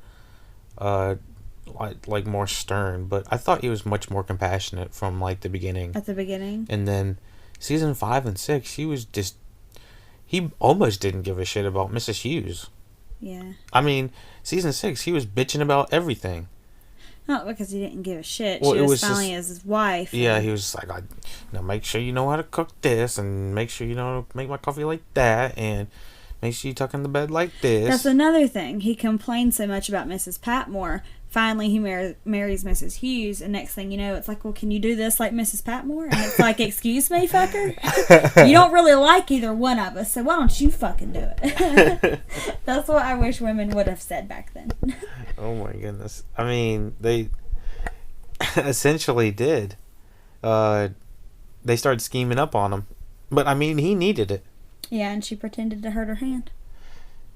like more stern, but I thought he was much more compassionate from like the beginning. At the beginning? And then season 5 and 6, he almost didn't give a shit about Mrs. Hughes. Yeah. I mean, season 6, he was bitching about everything. Not because he didn't give a shit. Well, she was just, finally as his wife. Yeah, he was like, make sure you know how to cook this, and make sure you know how to make my coffee like that, and make sure you tuck in the bed like this. That's another thing. He complained so much about Mrs. Patmore. Finally, he marries Mrs. Hughes, and next thing you know, it's like, well, can you do this like Mrs. Patmore? And it's like, excuse me, fucker? You don't really like either one of us, so why don't you fucking do it? That's what I wish women would have said back then. Oh my goodness. I mean, they essentially did. They started scheming up on him. But, I mean, he needed it. Yeah, and she pretended to hurt her hand.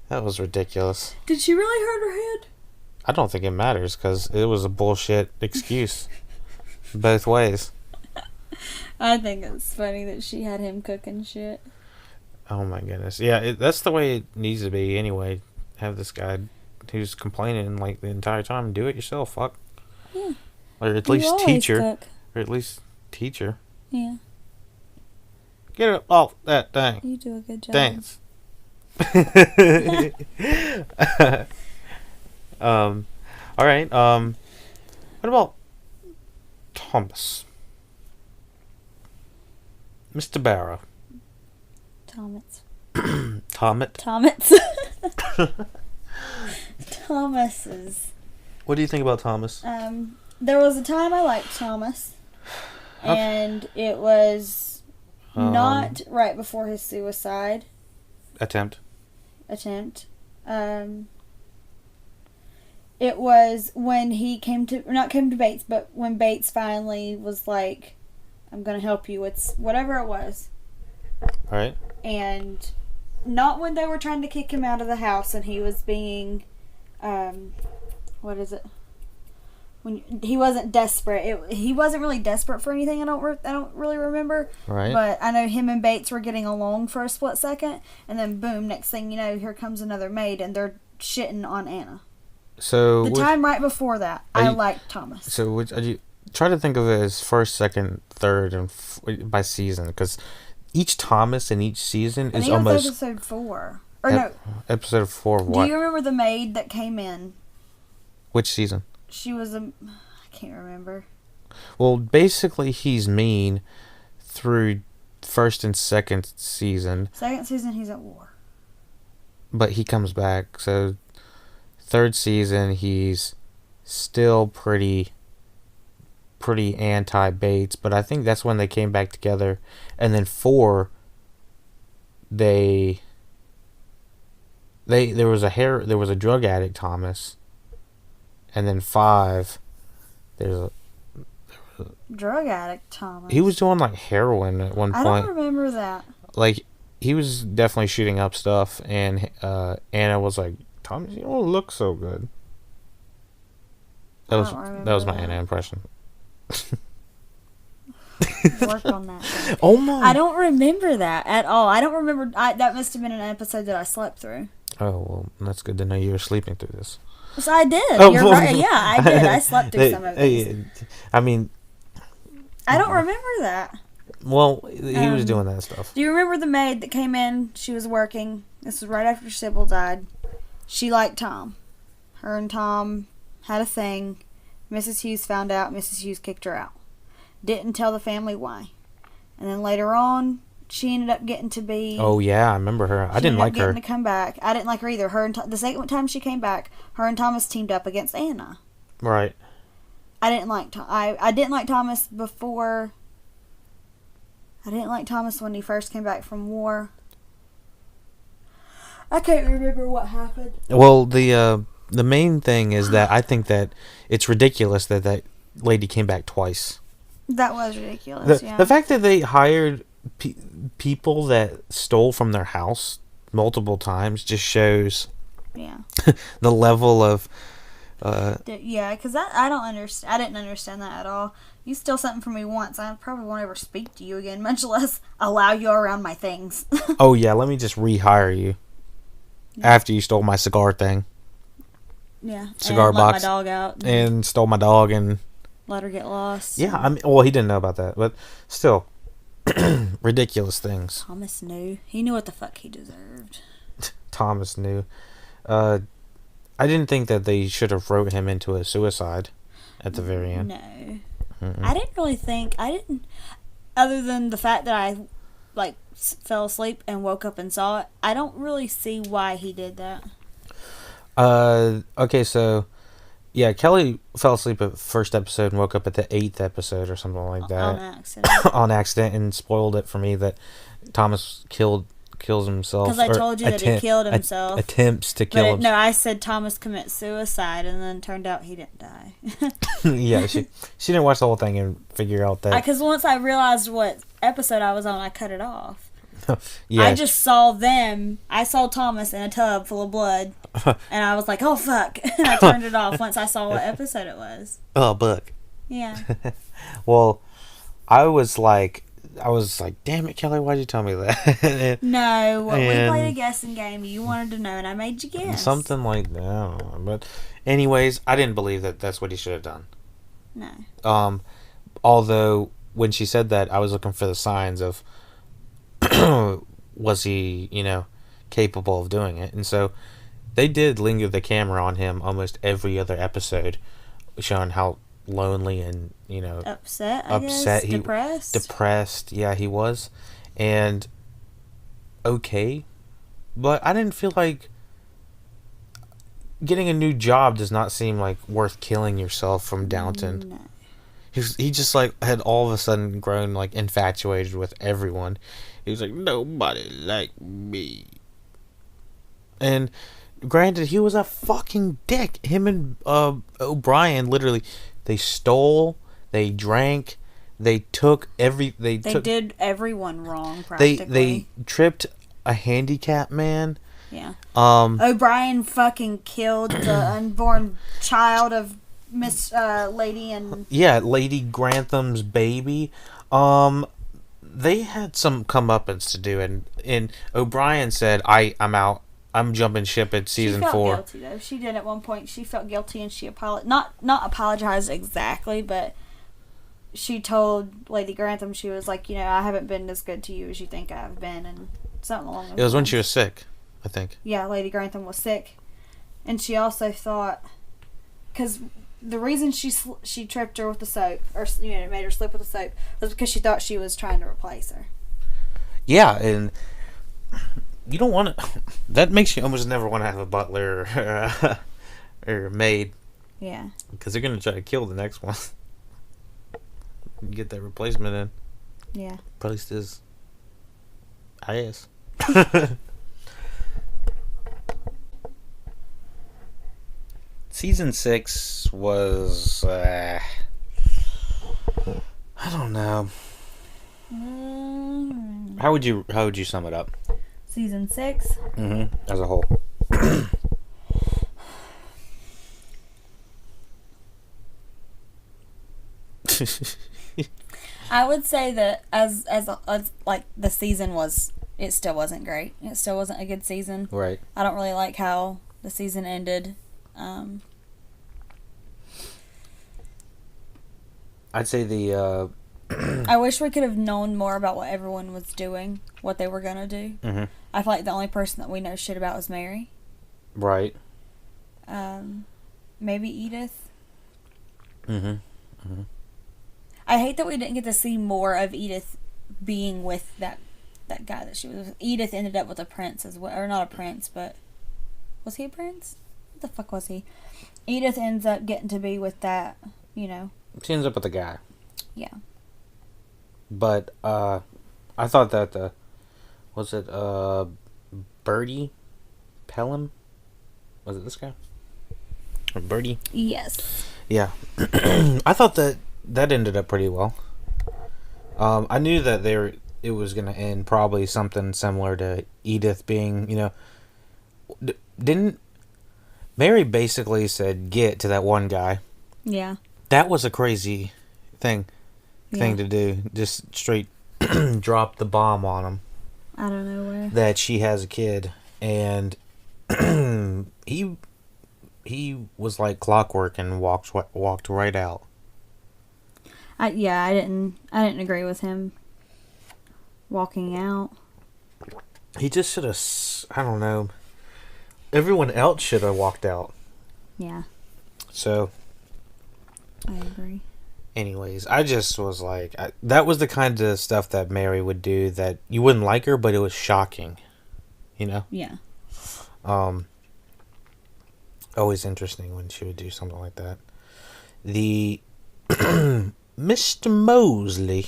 That was ridiculous. Did she really hurt her hand? I don't think it matters, because it was a bullshit excuse. Both ways. I think it's funny that she had him cooking shit. Oh my goodness. Yeah, that's the way it needs to be anyway. Have this guy who's complaining like the entire time, do it yourself, fuck. Yeah. Or at least teacher. Cook. Or at least teacher. Yeah. Get up off that thing. You do a good job. Thanks. All right. What about Thomas? Mr. Barrow. Thomas. Thomas. Thomas is... What do you think about Thomas? There was a time I liked Thomas. And it was not right before his suicide attempt. It was when he came to Bates, but when Bates finally was like, I'm going to help you with whatever it was. Right. And not when they were trying to kick him out of the house and he was being, what is it? When he wasn't desperate. He wasn't really desperate for anything. I don't really remember. Right. But I know him and Bates were getting along for a split second, and then boom, next thing you know, here comes another maid, and they're shitting on Anna. So the time right before that, I liked Thomas. So try to think of it as first, second, third, and by season, because each Thomas in each season is almost episode 4 or no episode 4 of what? Do you remember the maid that came in? Which season? She was I can't remember. Well, basically, he's mean through first and second season. Second season, he's at war. But he comes back, so third season, he's still pretty anti-Bates, but I think that's when they came back together. And then 4, there was a drug addict, Thomas. And then 5, there was a drug addict Thomas. He was doing like heroin at one point. I don't remember that. Like, he was definitely shooting up stuff, and Anna was like, Thomas, you don't look so good. That was my Anna impression. Work on that. Oh my! I don't remember that at all. I don't remember. That must have been an episode that I slept through. Oh well, that's good to know you were sleeping through this. So I did. Oh, you're right. Yeah, I did. I slept through some of these. I mean, I don't remember that. Well, he was doing that stuff. Do you remember the maid that came in? She was working. This was right after Sybil died. She liked Tom. Her and Tom had a thing. Mrs. Hughes found out. Mrs. Hughes kicked her out. Didn't tell the family why. And then later on, she ended up getting to be... Oh, yeah, I remember her. I didn't like her. To come back. I didn't like her either. The second time she came back, her and Thomas teamed up against Anna. Right. I didn't like I didn't like Thomas before... I didn't like Thomas when he first came back from war. I can't remember what happened. Well, the main thing is that I think that it's ridiculous that lady came back twice. That was ridiculous, yeah. The fact that they hired people that stole from their house multiple times just shows the level of... yeah, because I don't understand. I didn't understand that at all. You steal something from me once, I probably won't ever speak to you again, much less allow you around my things. Oh, yeah, let me just rehire you. Yeah. After you stole my cigar thing. Yeah. Cigar and box. Let my dog out. And stole my dog and... Let her get lost. Yeah, I mean, well, he didn't know about that, but still. Ridiculous things. Thomas knew. He knew what the fuck he deserved. Thomas knew. I didn't think that they should have wrote him into a suicide at the very end. No. Mm-mm. I didn't really think... Other than the fact that I, fell asleep and woke up and saw it, I don't really see why he did that. Okay, so... Yeah, Kelly fell asleep at the first episode and woke up at the 8th episode or something like that. On accident. On accident, and spoiled it for me that Thomas kills himself. Because I told you that he killed himself. Attempts to kill himself. No, I said Thomas commits suicide, and then turned out he didn't die. Yeah, she didn't watch the whole thing and figure out that... Because once I realized what episode I was on, I cut it off. Yeah. I just saw them. I saw Thomas in a tub full of blood, and I was like, "Oh fuck!" And I turned it off once I saw what episode it was. Oh, book. Yeah. Well, I was like, "Damn it, Kelly! Why'd you tell me that?" No, we played a guessing game. You wanted to know, and I made you guess. Something like that. I don't know. But, anyways, I didn't believe that that's what he should have done. No. Although when she said that, I was looking for the signs of. Was he, capable of doing it? And so they did linger the camera on him almost every other episode, showing how lonely and, upset, depressed. Yeah, he was. And okay, but I didn't feel like getting a new job does not seem like worth killing yourself from Downton. No. He just had all of a sudden grown infatuated with everyone. He was like, nobody like me. And granted, he was a fucking dick. Him and O'Brien, literally, they stole, they drank, they took They did everyone wrong, practically. They tripped a handicapped man. Yeah. O'Brien fucking killed the unborn child of Miss Lady and... Yeah, Lady Grantham's baby. They had some comeuppance to do, and O'Brien said, I'm out. I'm jumping ship at season 4. She felt guilty, though. She did at one point. She felt guilty, and she not apologized exactly, but she told Lady Grantham, she was like, I haven't been as good to you as you think I've been, and something along those lines. It was when she was sick, I think. Yeah, Lady Grantham was sick. And she also thought... Because... The reason she tripped her with the soap, or made her slip with the soap, was because she thought she was trying to replace her. Yeah, and you don't want to... That makes you almost never want to have a butler or a maid. Yeah. Because they're going to try to kill the next one. Get that replacement in. Yeah. Placed his ass. Season 6 was, I don't know. How would you sum it up? Season 6? Mm-hmm. As a whole. I would say that as the season was, it still wasn't great. It still wasn't a good season. Right. I don't really like how the season ended. I'd say the I wish we could have known more about what everyone was doing, what they were gonna do. Mm-hmm. I feel like the only person that we know shit about was Mary. Right. Maybe Edith. Mm-hmm. Mm-hmm. I hate that we didn't get to see more of Edith being with that guy that she was with. Edith ended up with a prince as well, or not a prince, but was he a prince? What the fuck was he? Edith ends up getting to be with that, She ends up with a guy. Yeah. But I thought that was it Bertie Pelham? Was it this guy? Or Bertie? Yes. Yeah. I thought that ended up pretty well. I knew that it was going to end probably something similar to Edith being, didn't Mary basically said get to that one guy. Yeah. That was a crazy thing. thing to do. Just straight drop the bomb on him. I don't know where. That she has a kid, and he was like clockwork and walked right out. I didn't agree with him walking out. He just should have, I don't know. Everyone else should have walked out. Yeah. So. I agree. Anyways, I just was like, that was the kind of stuff that Mary would do that you wouldn't like her, but it was shocking. You know? Yeah. Always interesting when she would do something like that. The Mr. Mosley.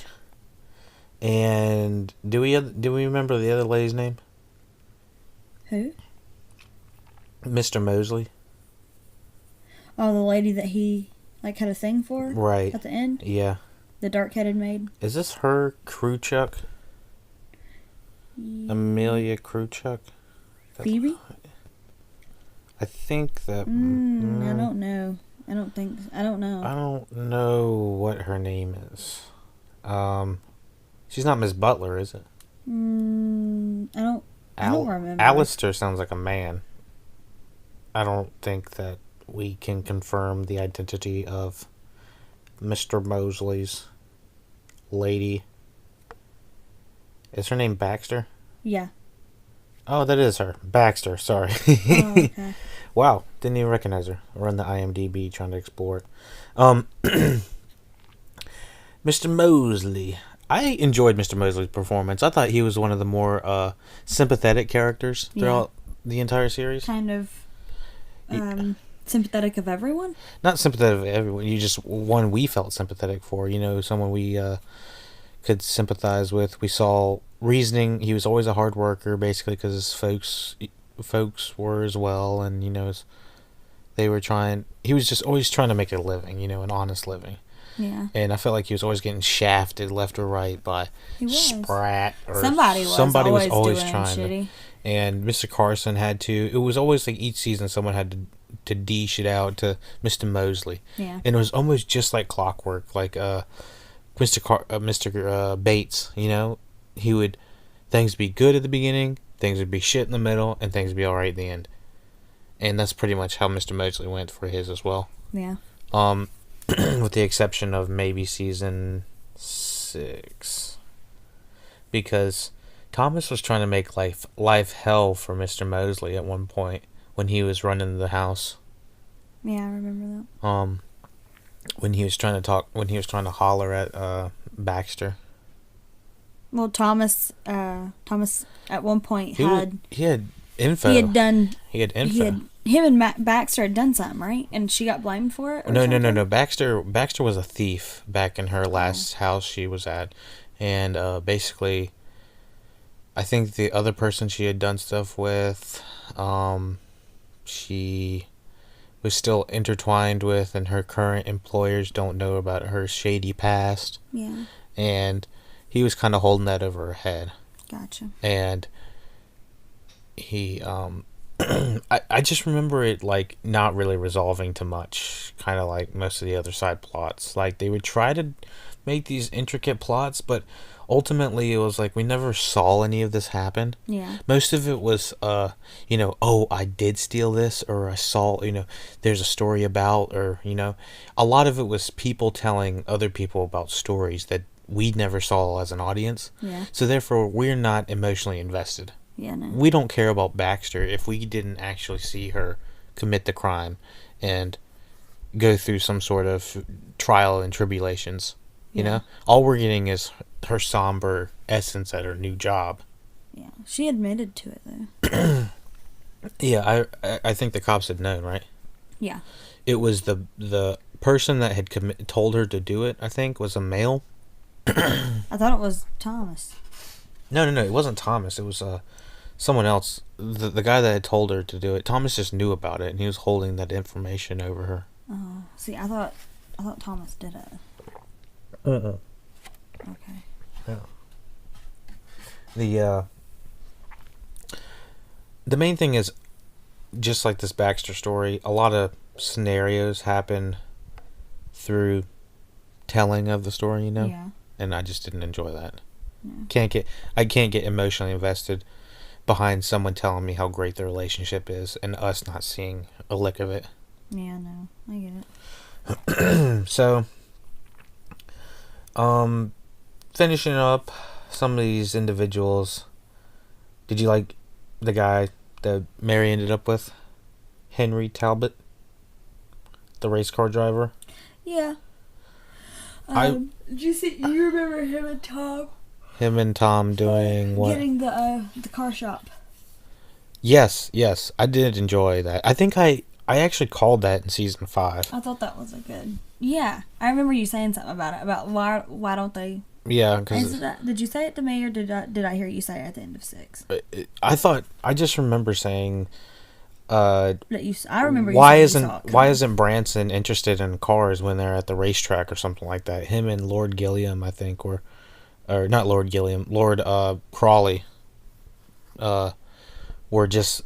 And do we remember the other lady's name? Who? Mr. Mosley. Oh, the lady that he had a thing for? Right. At the end? Yeah. The dark-headed maid? Is this her Kruchuk? Yeah. Amelia Kruchuk? Phoebe? I think that... I don't know. I don't know. I don't know what her name is. She's not Miss Butler, is it? I don't remember. Alistair sounds like a man. I don't think that we can confirm the identity of Mr. Mosley's lady. Is her name Baxter? Yeah. Oh, that is her. Baxter, sorry. Oh, okay. Wow, didn't even recognize her. We're on the IMDb trying to explore it. Mr. Mosley. I enjoyed Mr. Mosley's performance. I thought he was one of the more sympathetic characters throughout the entire series. Kind of sympathetic of everyone? Not sympathetic of everyone. You just one we felt sympathetic for. You know, someone we could sympathize with. We saw reasoning. He was always a hard worker, basically, because his folks were as well, and they were trying. He was just always trying to make a living, an honest living. Yeah. And I felt like he was always getting shafted left or right by Sprat or somebody was always trying shitty. And Mr. Carson had to. It was always like each season someone had to dish it out to Mr. Mosley. Yeah. And it was almost just like clockwork, like Mr. Bates. He would things be good at the beginning, things would be shit in the middle, and things would be all right at the end. And that's pretty much how Mr. Mosley went for his as well. Yeah. With the exception of maybe season 6, because Thomas was trying to make life hell for Mr. Mosley at one point when he was running the house. Yeah, I remember that. When he was trying to holler at Baxter. Well, Thomas at one point he had info. He had info. Him and Baxter had done something, right? And she got blamed for it? No. Baxter was a thief back in her last house she was at. And basically, I think the other person she had done stuff with, she was still intertwined with, and her current employers don't know about her shady past. Yeah. And he was kind of holding that over her head. Gotcha. And he, I just remember it not really resolving to much, kind of like most of the other side plots. They would try to make these intricate plots, but ultimately it was we never saw any of this happen. Yeah. Most of it was, I did steal this, or I saw, there's a story about, or, a lot of it was people telling other people about stories that we never saw as an audience. Yeah. So therefore, we're not emotionally invested. Yeah, no. We don't care about Baxter if we didn't actually see her commit the crime and go through some sort of trial and tribulations. You know? All we're getting is her somber essence at her new job. Yeah. She admitted to it, though. Yeah, I think the cops had known, right? Yeah. It was the person that had told her to do it, I think, was a male. I thought it was Thomas. No, it wasn't Thomas. It was someone else. The guy that had told her to do it. Thomas just knew about it, and he was holding that information over her. Oh, see, I thought Thomas did it. Okay. Yeah. The main thing is, just like this Baxter story, a lot of scenarios happen through telling of the story, Yeah. and I just didn't enjoy that. Yeah. I can't get emotionally invested behind someone telling me how great their relationship is and us not seeing a lick of it. Yeah, no, I get it. So, finishing up some of these individuals, did you like the guy that Mary ended up with? Henry Talbot? The race car driver? Yeah. Did you see? You remember him and Tom? Him and Tom doing what? Getting the car shop. Yes. I did enjoy that. I think I actually called that in season 5. I thought that was a good. Yeah, I remember you saying something about it. About why don't they? Yeah, because Did you say it to me or did I hear you say it at the end of 6? I just remember saying. I remember. Why isn't Branson interested in cars when they're at the racetrack or something like that? Him and Lord Gilliam, I think, or not Lord Gilliam, Lord Crawley, were just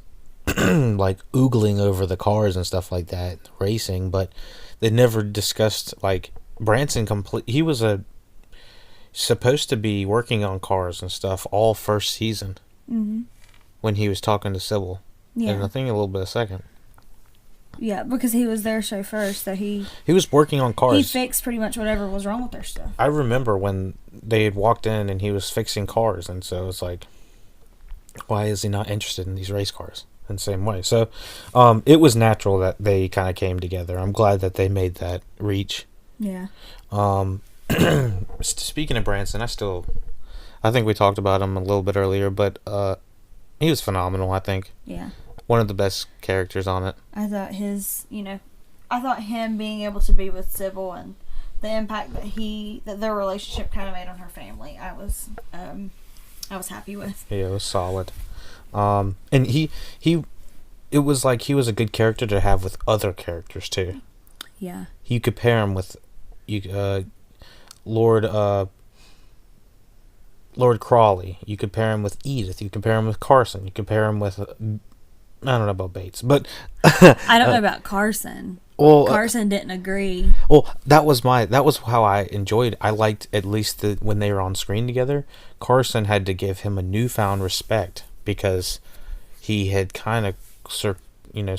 like oogling over the cars and stuff like that, racing, but they never discussed like Branson. He was supposed to be working on cars and stuff all first season when he was talking to Sybil. Yeah. And I think a little bit of second. Yeah, because he was their chauffeur, so he was working on cars. He fixed pretty much whatever was wrong with their stuff. I remember when they had walked in and he was fixing cars, and so it's like, why is he not interested in these race cars in the same way? So it was natural that they kind of came together. I'm glad that they made that reach. Yeah. Speaking of Branson, I think we talked about him a little bit earlier, but he was phenomenal, I think. Yeah. One of the best characters on it. I thought him being able to be with Sybil and the impact that their relationship kind of made on her family, I was happy with. Yeah, it was solid. And it was like he was a good character to have with other characters too. Yeah. You could pair him with Lord Crawley. You could pair him with Edith. You could pair him with Carson. You could pair him with I don't know about Bates, but I don't know about Carson. Well, Carson didn't agree. Well, that was how I enjoyed. I liked at least when they were on screen together. Carson had to give him a newfound respect because he had kind of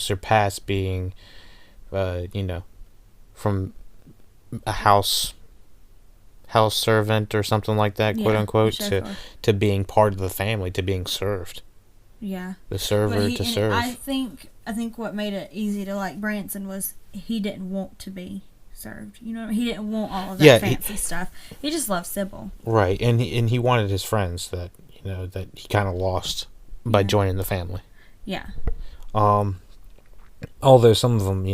surpassed being, from a house servant or something like that, quote unquote, to being part of the family, to being served. Yeah. The server to serve. I think what made it easy to like Branson was he didn't want to be served. You know, he didn't want all of that fancy stuff. He just loved Sybil. Right, and he wanted his friends that that he kind of lost by joining the family. Yeah. Although some of them,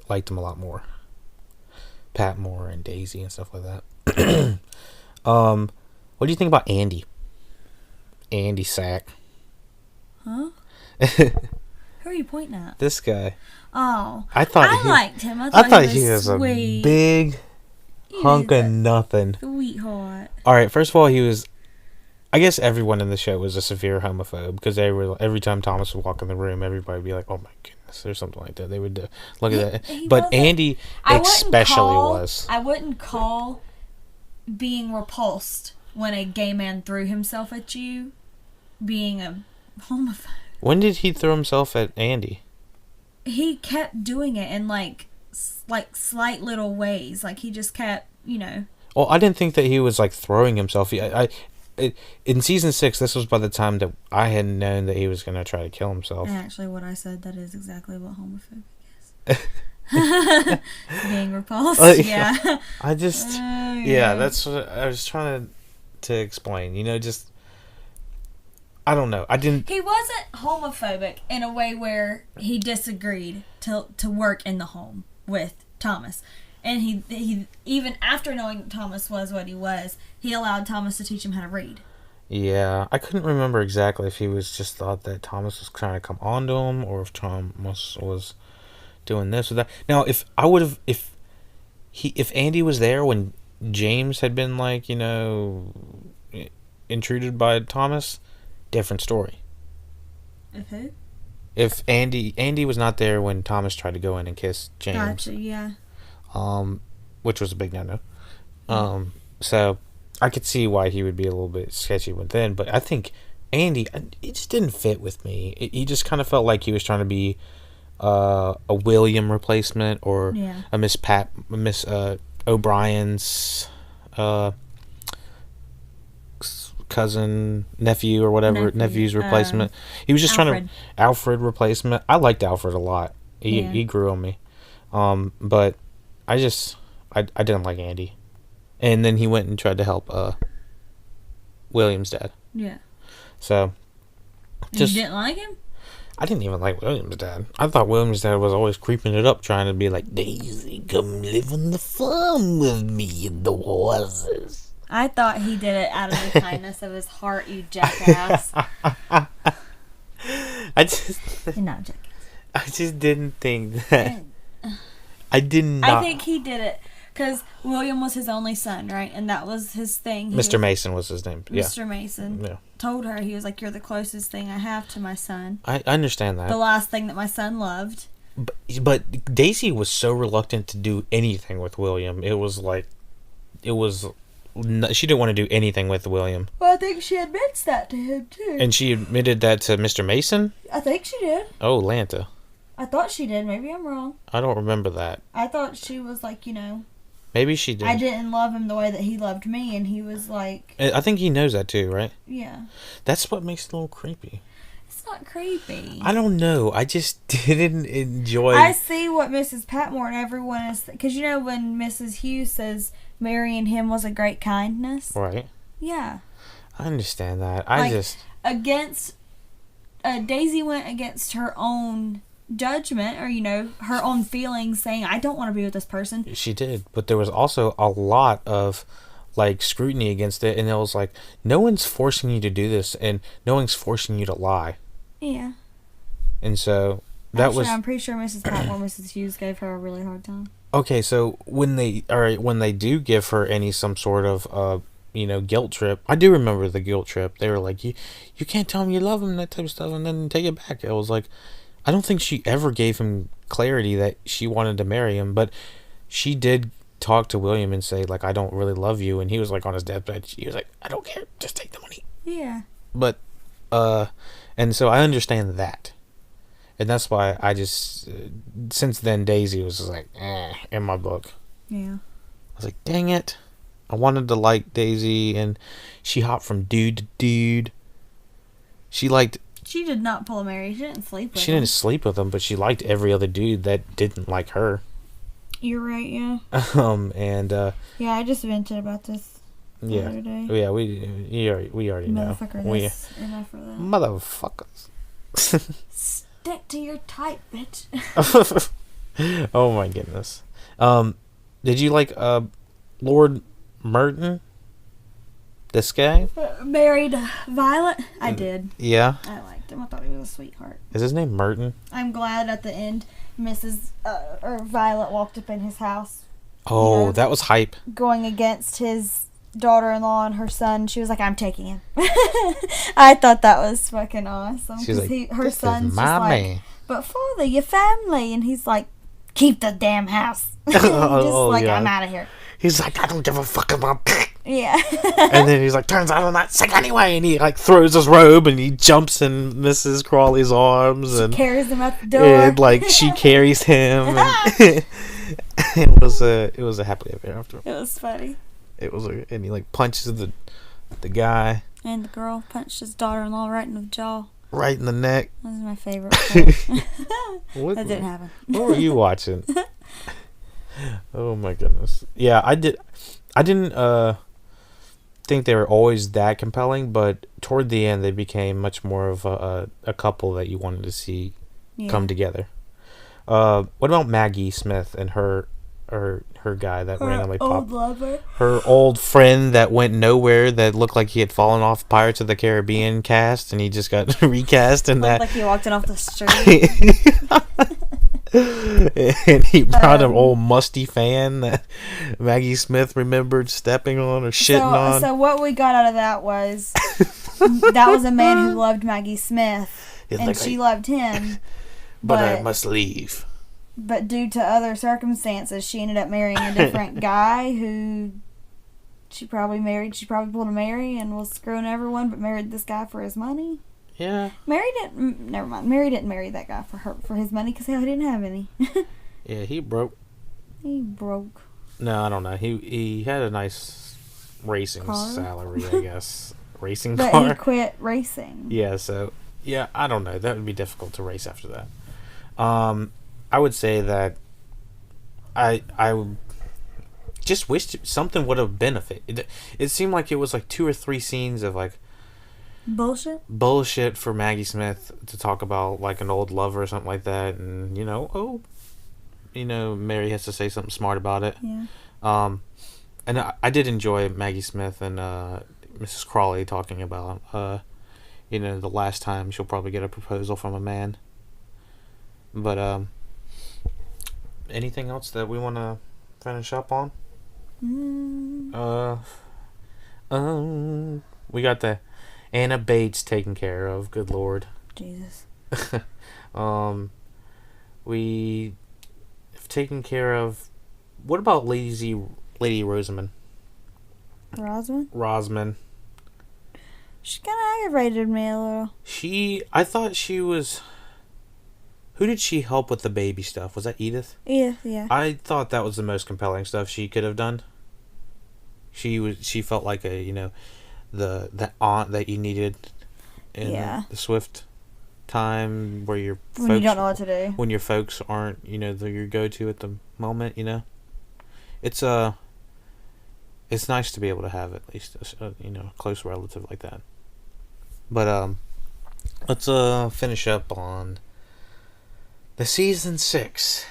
liked him a lot more. Patmore and Daisy and stuff like that. What do you think about Andy? Andy Sack. Huh? Who are you pointing at? This guy. Oh. I liked him. I thought he was a big hunk of nothing. Sweetheart. Alright, first of all, I guess everyone in the show was a severe homophobe because every time Thomas would walk in the room, everybody would be like, "Oh my goodness," or something like that. They would look at that. But Andy especially was. I wouldn't call being repulsed when a gay man threw himself at you being a homophobe. When did he throw himself at Andy? He kept doing it in like slight little ways. Like he just kept, Well, I didn't think that he was like throwing himself. In season 6, this was by the time that I had known that he was going to try to kill himself. And actually, what I said, that is exactly what homophobic is. Being repulsed. Yeah. I just, that's what I was trying to explain. I don't know. I didn't. He wasn't homophobic in a way where he disagreed to work in the home with Thomas. And he even after knowing Thomas was what he was, he allowed Thomas to teach him how to read. Yeah, I couldn't remember exactly if he was just thought that Thomas was trying to come on to him or if Thomas was doing this or that. Now, if Andy was there when James had been intruded by Thomas, different story. If who? If Andy was not there when Thomas tried to go in and kiss James. Gotcha, yeah. Which was a big no-no. So I could see why he would be a little bit sketchy with then, but I think Andy, it just didn't fit with me. He just kind of felt like he was trying to be a William replacement or a Miss O'Brien's cousin, nephew, or whatever, nephew's replacement. He was just trying to Alfred replacement. I liked Alfred a lot. He grew on me. But I didn't like Andy. And then he went and tried to help William's dad. Yeah. So you didn't like him? I didn't even like William's dad. I thought William's dad was always creeping it up, trying to be like, Daisy, come live on the farm with me and the horses. I thought he did it out of the kindness of his heart, you jackass. You're not a jackass. I just didn't think that. I did not. I think he did it because William was his only son, right? And that was his thing. Mr. Mason was his name. Mr. Mason told her, he was like, you're the closest thing I have to my son. I understand that. The last thing that my son loved. But Daisy was so reluctant to do anything with William. She didn't want to do anything with William. Well, I think she admits that to him, too. And she admitted that to Mr. Mason? I think she did. Oh, Lanta. I thought she did. Maybe I'm wrong. I don't remember that. I thought she was like, Maybe she did. I didn't love him the way that he loved me, and he was like... I think he knows that too, right? Yeah. That's what makes it a little creepy. It's not creepy. I don't know. I just didn't enjoy... I see what Mrs. Patmore and everyone is... Because when Mrs. Hughes says marrying him was a great kindness... Right. Yeah. I understand that. Against... Daisy went against her own... judgment or her own feelings, saying I don't want to be with this person. She did, but there was also a lot of scrutiny against it, and it was like, no one's forcing you to do this, and no one's forcing you to lie. Yeah. And so I'm pretty sure Mrs. Patmore, Mrs. Hughes gave her a really hard time. Okay, so when they do give her some sort of guilt trip, I do remember the guilt trip. They were like, you can't tell him you love him, that type of stuff, and then take it back. It was like, I don't think she ever gave him clarity that she wanted to marry him, but she did talk to William and say, I don't really love you, and he was, on his deathbed. He was like, I don't care, just take the money. Yeah. But, and so I understand that. And that's why I just, since then, Daisy was just in my book. Yeah. I was like, dang it. I wanted to like Daisy, and she hopped from dude to dude. She did not pull a Mary. She didn't sleep with him. She didn't sleep with him, but she liked every other dude that didn't like her. You're right, yeah. Yeah, I just vented about this the other day. Yeah, we already know. Enough of that. Motherfuckers. Stick to your type, bitch. Oh my goodness. Did you like Lord Merton? This guy? Married Violet? I did. Yeah? I liked him. I thought he was a sweetheart. Is his name Merton? I'm glad at the end Violet walked up in his house. Oh, that was hype. Going against his daughter-in-law and her son. She was like, I'm taking him. I thought that was fucking awesome. She's like, her this son's is my just man. Like, but father, your family. And he's like, keep the damn house. I'm out of here. He's like, I don't give a fuck about that. Yeah. And then he's like, turns out I'm not sick anyway. And he throws his robe and he jumps in Mrs. Crawley's arms. And carries him out the door. And she carries him. And it was a happily ever after. It was funny. And he punches the guy. And the girl punched his daughter-in-law right in the jaw. Right in the neck. That was my favorite part. That didn't happen. What were you watching? Oh my goodness. Yeah, I didn't think they were always that compelling, but toward the end they became much more of a couple that you wanted to see come together. What about Maggie Smith and her guy that randomly popped? Old lover. Her old friend that went nowhere, that looked like he had fallen off Pirates of the Caribbean cast, and he just got recast in that. Like he walked in off the street. And he brought an old musty fan that Maggie Smith remembered stepping on or shitting on. So what we got out of that was that was a man who loved Maggie Smith, and she loved him. But I must leave. But due to other circumstances, she ended up marrying a different guy who She probably pulled a Mary and was screwing everyone, but married this guy for his money. Yeah. Never mind. Mary didn't marry that guy for his money because he didn't have any. Yeah, he broke. He broke. No, I don't know. He had a nice racing Car? salary, I guess. Racing But car. he quit racing. Yeah, so yeah, I don't know. That would be difficult to race after that. I would say that I just wished something would have benefited. It seemed like it was like 2 or 3 scenes of like bullshit for Maggie Smith to talk about like an old lover or something like that, and Mary has to say something smart about it. Yeah. And I did enjoy Maggie Smith and Mrs. Crawley talking about the last time she'll probably get a proposal from a man. But anything else that we want to finish up on? We got the Anna Bates taken care of. Good Lord. Jesus. We have taken care of. What about Lady Rosamond? Rosman. She kind of aggravated me a little. I thought she was. Who did she help with the baby stuff? Was that Edith? Edith, yeah. I thought that was the most compelling stuff she could have done. She felt like the aunt that you needed in the Swift time where your folks, when you don't know what to do. When your folks aren't, your go-to at the moment, It's nice to be able to have at least a close relative like that. But let's finish up on the season 6.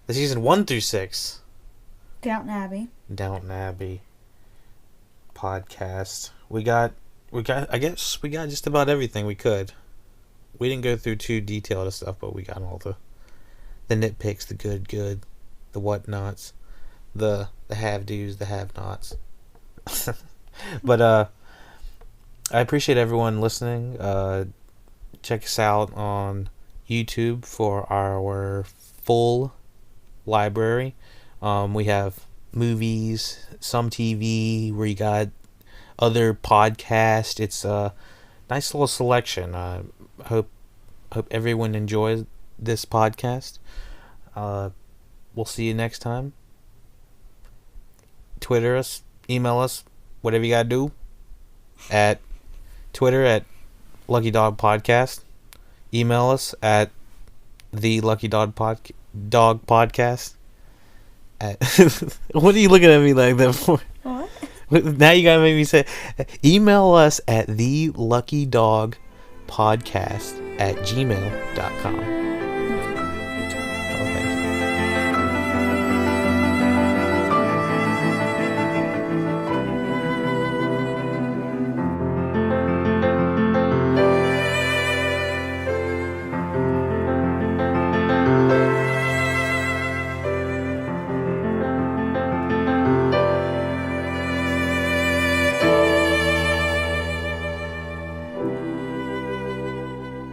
The season 1 through 6. Downton Abbey podcast. We got I guess we got just about everything we could. We didn't go through too detailed stuff, but we got all the nitpicks, the good, the whatnots, the have-dos, the have-nots. But I appreciate everyone listening. Check us out on YouTube for our full library. We have movies, some TV, where you got other podcasts. It's a nice little selection. I hope everyone enjoys this podcast. We'll see you next time. Twitter us, email us, whatever you gotta do. At Twitter at LuckyDogPodcast. Email us at TheLuckyDogPodcast. What are you looking at me like that for? What? Now you gotta make me say. Email us at TheLuckyDogPodcast@gmail.com. Oh, thank